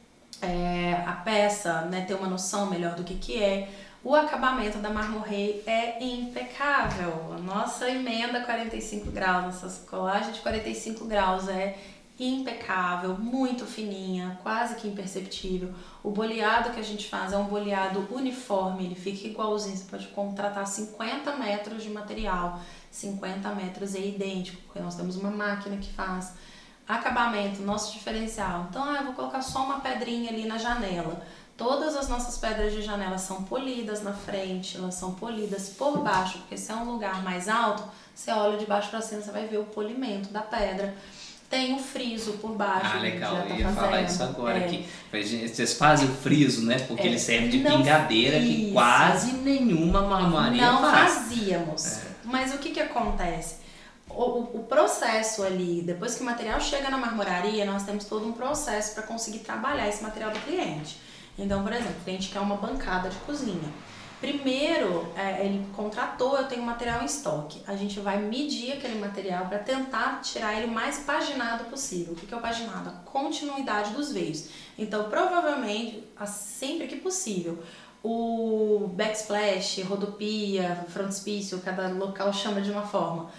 a peça, né, ter uma noção melhor do que é. O acabamento da Marmor Rei é impecável. A nossa emenda 45 graus, nossa colagem de 45 graus é impecável, muito fininha, quase que imperceptível. O boleado que a gente faz é um boleado uniforme, ele fica igualzinho. Você pode contratar 50 metros de material, 50 metros é idêntico, porque nós temos uma máquina que faz. Acabamento, nosso diferencial. Então, eu vou colocar só uma pedrinha ali na janela. Todas as nossas pedras de janela são polidas na frente, elas são polidas por baixo, porque se é um lugar mais alto, você olha de baixo para cima, você vai ver o polimento da pedra. Tem o friso por baixo. Legal, eu ia falar isso agora aqui. Vocês fazem o friso, né? Porque ele serve de pingadeira que quase nenhuma marmoraria faz. Não fazíamos. Mas o que acontece? O processo ali, depois que o material chega na marmoraria, nós temos todo um processo para conseguir trabalhar esse material do cliente. Então, por exemplo, o cliente quer uma bancada de cozinha. Primeiro, ele contratou, eu tenho material em estoque. A gente vai medir aquele material para tentar tirar ele o mais paginado possível. O que é o paginado? A continuidade dos veios. Então, provavelmente, sempre que possível, o backsplash, rodopia, frontispício, cada local chama de uma forma.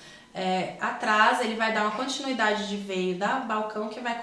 Atrás, ele vai dar uma continuidade de veio da balcão que vai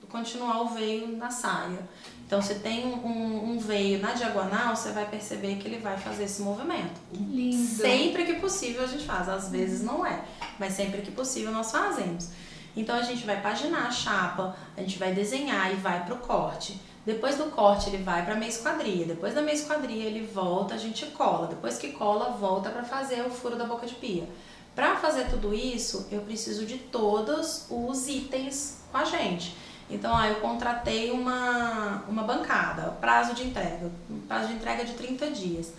continuar o veio na saia. Então, se tem um veio na diagonal, você vai perceber que ele vai fazer esse movimento. Lindo. Sempre que possível a gente faz, às vezes não é, mas sempre que possível nós fazemos. Então, a gente vai paginar a chapa, a gente vai desenhar e vai pro corte. Depois do corte, ele vai pra meia esquadria. Depois da meia esquadria, ele volta, a gente cola. Depois que cola, volta pra fazer o furo da boca de pia. Para fazer tudo isso, eu preciso de todos os itens com a gente. Então, eu contratei uma bancada, prazo de entrega é de 30 dias.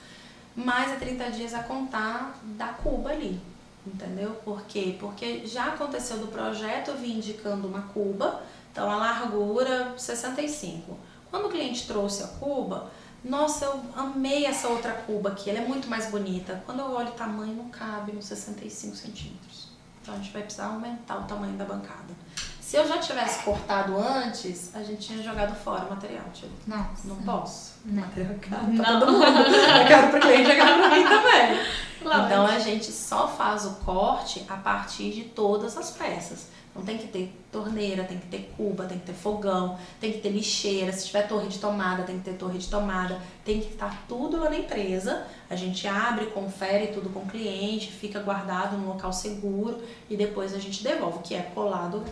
Mais é 30 dias a contar da cuba ali, entendeu? Por quê? Porque já aconteceu do projeto, eu vim indicando uma cuba, então a largura 65. Quando o cliente trouxe a cuba, nossa, eu amei essa outra cuba aqui, ela é muito mais bonita. Quando eu olho o tamanho, não cabe nos 65 centímetros. Então a gente vai precisar aumentar o tamanho da bancada. Se eu já tivesse cortado antes, a gente tinha jogado fora o material, tipo. Nossa. Não posso. Não. O material é caro pra todo mundo. É caro pro cliente, é caro pra mim também. Claro. Então a gente só faz o corte a partir de todas as peças. Então tem que ter torneira, tem que ter cuba, tem que ter fogão, tem que ter lixeira, se tiver torre de tomada, tem que ter torre de tomada, tem que estar tudo lá na empresa. A gente abre, confere tudo com o cliente, fica guardado num local seguro e depois a gente devolve. O que é colado,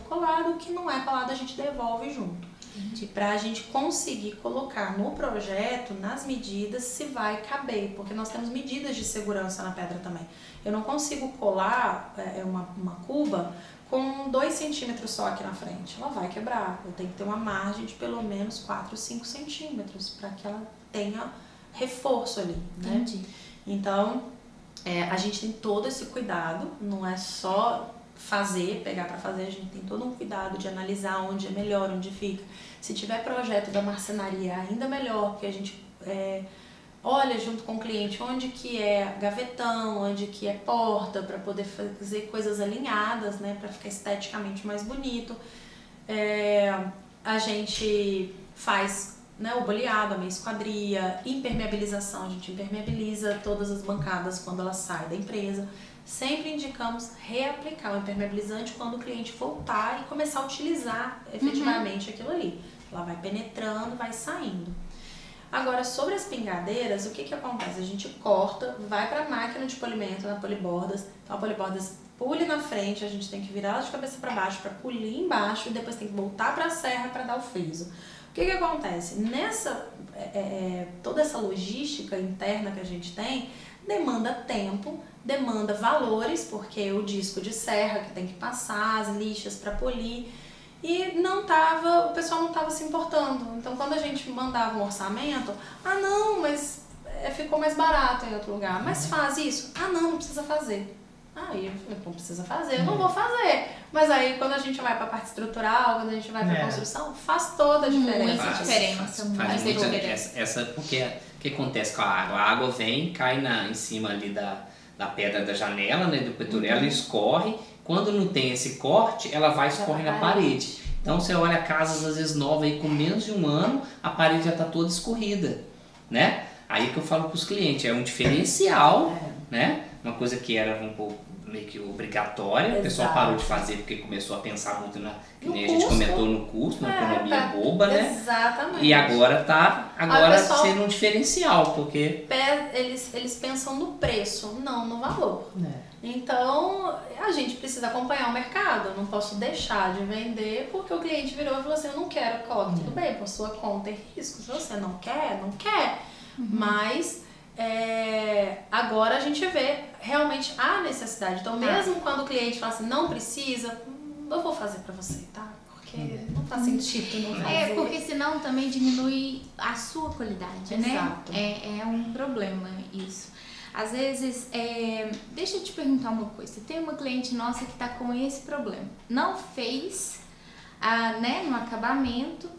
o que não é colado a gente devolve junto. Para a gente conseguir colocar no projeto, nas medidas, se vai caber, porque nós temos medidas de segurança na pedra também. Eu não consigo colar uma cuba com 2 centímetros só aqui na frente, ela vai quebrar. Eu tenho que ter uma margem de pelo menos 4, 5 centímetros para que ela tenha reforço ali, né? Entendi. Então, a gente tem todo esse cuidado, não é só pegar para fazer, a gente tem todo um cuidado de analisar onde é melhor, onde fica. Se tiver projeto da marcenaria, ainda melhor, porque a gente olha junto com o cliente onde que é gavetão, onde que é porta, para poder fazer coisas alinhadas, né, para ficar esteticamente mais bonito. A gente faz, né, o boleado, a meia esquadria, impermeabilização, a gente impermeabiliza todas as bancadas quando ela sai da empresa. Sempre indicamos reaplicar o impermeabilizante quando o cliente voltar e começar a utilizar efetivamente aquilo ali. Ela vai penetrando, vai saindo. Agora, sobre as pingadeiras, o que que acontece? A gente corta, vai para a máquina de polimento na polibordas. Então a polibordas pule na frente, a gente tem que virar ela de cabeça para baixo para polir embaixo e depois tem que voltar para a serra para dar o friso. O que que acontece? Toda essa logística interna que a gente tem demanda tempo, demanda valores, porque o disco de serra que tem que passar, as lixas para polir, e o pessoal não estava se importando. Então quando a gente mandava um orçamento, não, mas ficou mais barato em outro lugar, mas faz isso? Não precisa fazer. Aí não precisa fazer, eu não vou fazer. Mas aí quando a gente vai para a parte estrutural, quando a gente vai para a construção, faz toda a diferença. Muita diferença. Faz muita diferença. Porque o que acontece com a água? A água vem, cai em cima ali da pedra da janela, né, do petorelo, escorre. Quando não tem esse corte, ela vai escorrer na parede. Então você olha casas às vezes novas aí com menos de um ano, a parede já está toda escorrida, né? Aí que eu falo para os clientes, é um diferencial, né? Uma coisa que era um pouco meio que obrigatória, o pessoal parou de fazer porque começou a pensar muito que nem a gente comentou no custo, na economia boba, né? Exatamente. E agora sendo um diferencial, porque eles pensam no preço, não no valor. Então, a gente precisa acompanhar o mercado. Eu não posso deixar de vender porque o cliente virou e falou assim, eu não quero, coloque tudo bem, por sua conta e risco. Se você não quer, não quer. Mas agora a gente vê realmente a necessidade. Então, mesmo quando o cliente fala assim, não precisa, eu vou fazer pra você, tá? Porque não faz sentido não fazer. Porque senão também diminui a sua qualidade, Exato. né? É um problema isso. Às vezes, deixa eu te perguntar uma coisa. Tem uma cliente nossa que tá com esse problema. Não fez, né, no acabamento,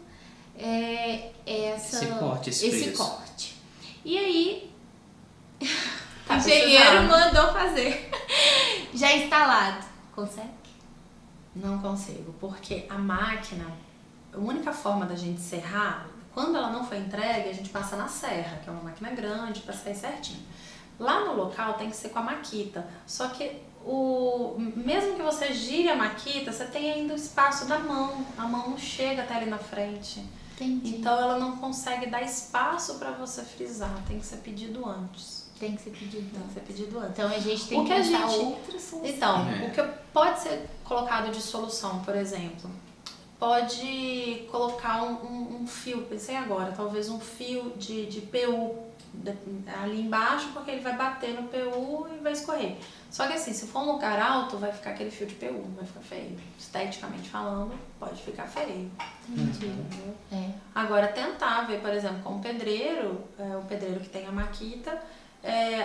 esse corte. E aí, o engenheiro mandou fazer. Já instalado. Consegue? Não consigo, porque a máquina, a única forma da gente serrar, quando ela não foi entregue, a gente passa na serra, que é uma máquina grande, para sair certinho. Lá no local tem que ser com a maquita, só que mesmo que você gire a maquita, você tem ainda o espaço da mão, a mão não chega até ali na frente. Entendi. Então ela não consegue dar espaço para você frisar, tem que ser pedido antes. Tem que ser pedido Tem que ser pedido antes. Então a gente tem O que que a pensar gente- outras soluções. Então, o que pode ser colocado de solução, por exemplo, pode colocar um fio, pensei agora, talvez um fio de PU ali embaixo, porque ele vai bater no PU e vai escorrer. Só que assim, se for um lugar alto, vai ficar aquele fio de PU, vai ficar feio. Esteticamente falando, pode ficar feio. Entendi. Entendeu? É. Agora, tentar ver, por exemplo, com o pedreiro que tem a maquita,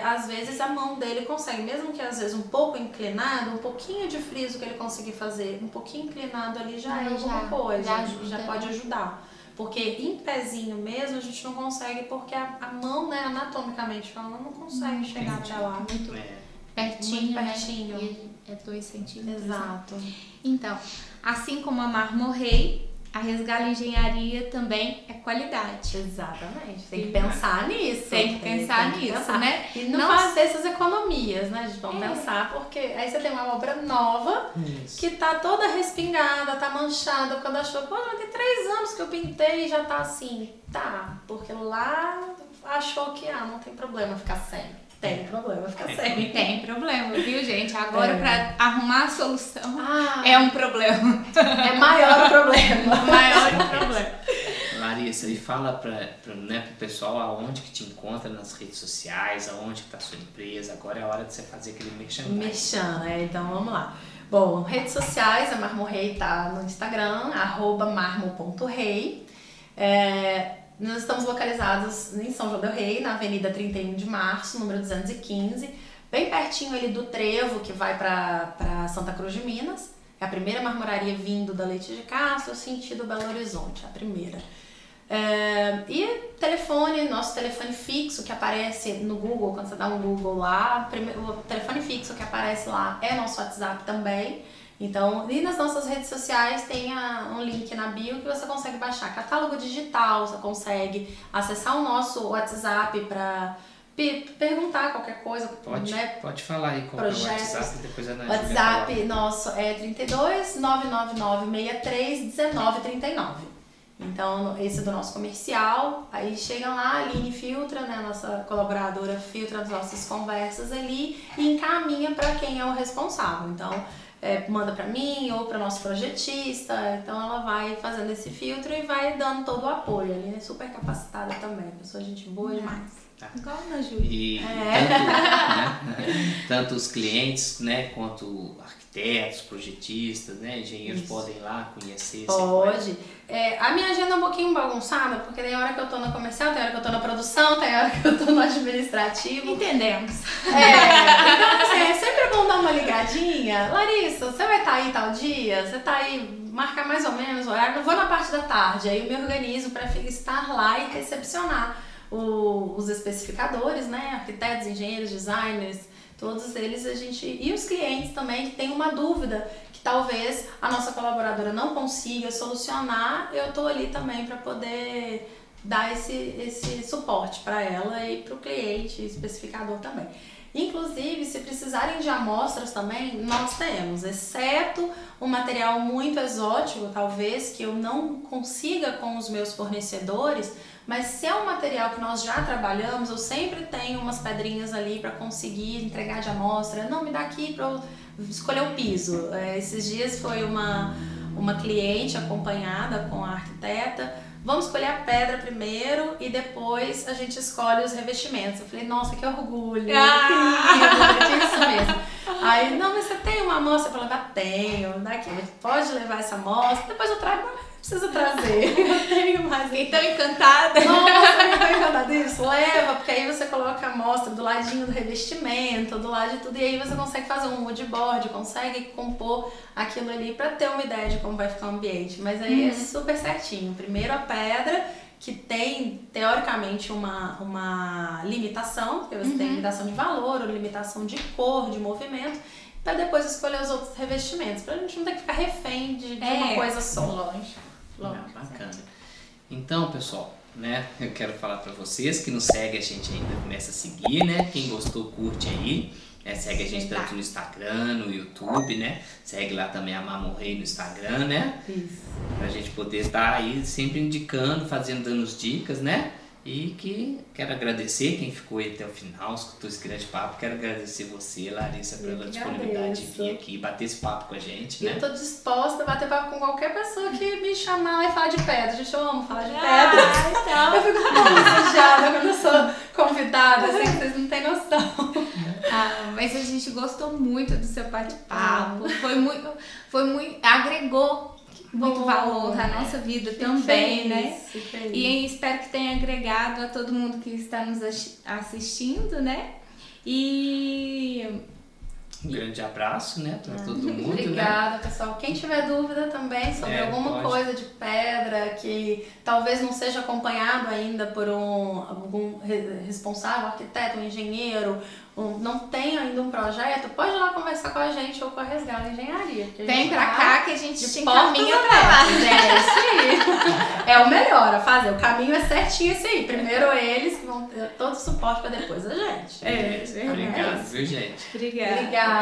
às vezes a mão dele consegue, mesmo que às vezes um pouco inclinado, um pouquinho de friso que ele conseguir fazer, um pouquinho inclinado ali já é alguma coisa, já ajuda. já pode ajudar. Porque em pezinho mesmo a gente não consegue, porque a mão, né, anatomicamente falando, não consegue chegar até lá. Muito É. pertinho, Muito né? pertinho. E é 2 centímetros. né? Exato. Então, assim como a Marmorrei, a Resgala Engenharia também é qualidade. Exatamente. Tem que Sim. pensar nisso. Tem que pensar nisso, pensar. né? E não fazer essas economias, né? A gente vai pensar, porque aí você tem uma obra nova Isso. que tá toda respingada, tá manchada, quando achou, pô, mas tem 3 anos que eu pintei e já tá assim. Tá, porque lá achou que não tem problema ficar sem. Tem problema ficar sem. Tem problema, viu, gente? Agora, pra arrumar a solução, Ah, é um problema. é maior o problema. Maior o problema. Larissa, e fala pro pessoal aonde que te encontra nas redes sociais, aonde que tá a sua empresa. Agora é a hora de você fazer aquele merchandising. Mexendo, então vamos lá. Bom, redes sociais, a Marmorrei tá no Instagram, @marmo.rei. Nós estamos localizados em São João del Rei, na Avenida 31 de Março, número 215, bem pertinho ali do trevo que vai para Santa Cruz de Minas. É a primeira marmoraria vindo da Leite de Castro, sentido Belo Horizonte, a primeira. E telefone, nosso telefone fixo que aparece no Google, quando você dá um Google lá, o telefone fixo que aparece lá é nosso WhatsApp também. Então, e nas nossas redes sociais tem um link na bio que você consegue baixar catálogo digital, você consegue acessar o nosso WhatsApp para perguntar qualquer coisa. Pode falar aí qual é o WhatsApp, depois a Ana O WhatsApp nosso é 32 999 63 1939. Então, esse é do nosso comercial. Aí chegam lá, a Aline filtra, né? Nossa colaboradora filtra as nossas conversas ali e encaminha para quem é o responsável. Então, manda para mim ou para nosso projetista. Então, ela vai fazendo esse filtro e vai dando todo o apoio. A Aline é super capacitada também, pessoa gente boa demais. Tá. Igual na Júlia. E tanto os clientes, né, quanto arquitetos, projetistas, né, engenheiros podem ir lá conhecer. Pode. A minha agenda é um pouquinho bagunçada, porque tem hora que eu tô no comercial, tem hora que eu tô na produção, tem hora que eu tô no administrativo. Entendemos. Então, assim, é sempre bom dar uma ligadinha. Larissa, você vai estar aí tal dia? Você tá aí, marcar mais ou menos o horário? Eu vou na parte da tarde, aí eu me organizo para estar lá e recepcionar os especificadores, né? Arquitetos, engenheiros, designers, todos eles e os clientes também que têm uma dúvida que talvez a nossa colaboradora não consiga solucionar, eu tô ali também para poder dar esse suporte para ela e para o cliente, especificador também. Inclusive, se precisarem de amostras também, nós temos, exceto um material muito exótico, talvez, que eu não consiga com os meus fornecedores, mas se é um material que nós já trabalhamos, eu sempre tenho umas pedrinhas ali para conseguir entregar de amostra. Não, me dá aqui para eu escolher o piso. Esses dias foi uma cliente acompanhada com a arquiteta. Vamos escolher a pedra primeiro e depois a gente escolhe os revestimentos. Eu falei, nossa, que orgulho, que lindo, isso mesmo. Aí, não, mas você tem uma amostra? Eu falei, tenho, daqui, pode levar essa amostra, depois eu trago, não precisa trazer, eu tenho mais. Então, encantada. Nossa, eu tô encantada disso, leva, porque aí você coloca a amostra do ladinho do revestimento, do lado de tudo, e aí você consegue fazer um mood board, consegue compor aquilo ali pra ter uma ideia de como vai ficar o ambiente. Mas aí é super certinho. Primeiro a pedra, que tem teoricamente uma limitação, porque você tem limitação de valor, ou limitação de cor, de movimento, para depois escolher os outros revestimentos, pra gente não ter que ficar refém de uma coisa só. Lógico. Bacana. Então, pessoal, né, eu quero falar para vocês que nos segue, a gente ainda começa a seguir, né? Quem gostou, curte aí. Segue a gente tanto no Instagram, no YouTube, né? Segue lá também a Marmor Rei no Instagram, né? Isso. Pra gente poder estar aí sempre indicando, dando as dicas, né? E que quero agradecer quem ficou aí até o final, escutou esse grande papo. Quero agradecer você, Larissa, pela disponibilidade de vir aqui bater esse papo com a gente, né? Eu tô disposta a bater papo com qualquer pessoa que me chamar e falar de pedra. Gente, eu amo falar de pedra. Então. Eu fico tão desejada quando eu sou convidada, assim, que vocês não têm noção. Mas a gente gostou muito do seu bate-papo. Foi muito, agregou muito valor na nossa vida também, né? E espero que tenha agregado a todo mundo que está nos assistindo, né? E um grande abraço, né, para todo mundo. Obrigada, né? Pessoal. Quem tiver dúvida também sobre alguma coisa de pedra que talvez não seja acompanhado ainda por algum responsável, arquiteto, engenheiro, não tem ainda um projeto, pode ir lá conversar com a gente ou com a Resgate Engenharia. Vem pra cá que a gente te encaminha pra lá. É isso aí. É o melhor a fazer. O caminho é certinho esse aí. Primeiro eles que vão ter todo o suporte pra depois a gente. Obrigado, viu, gente? Obrigada. Obrigada.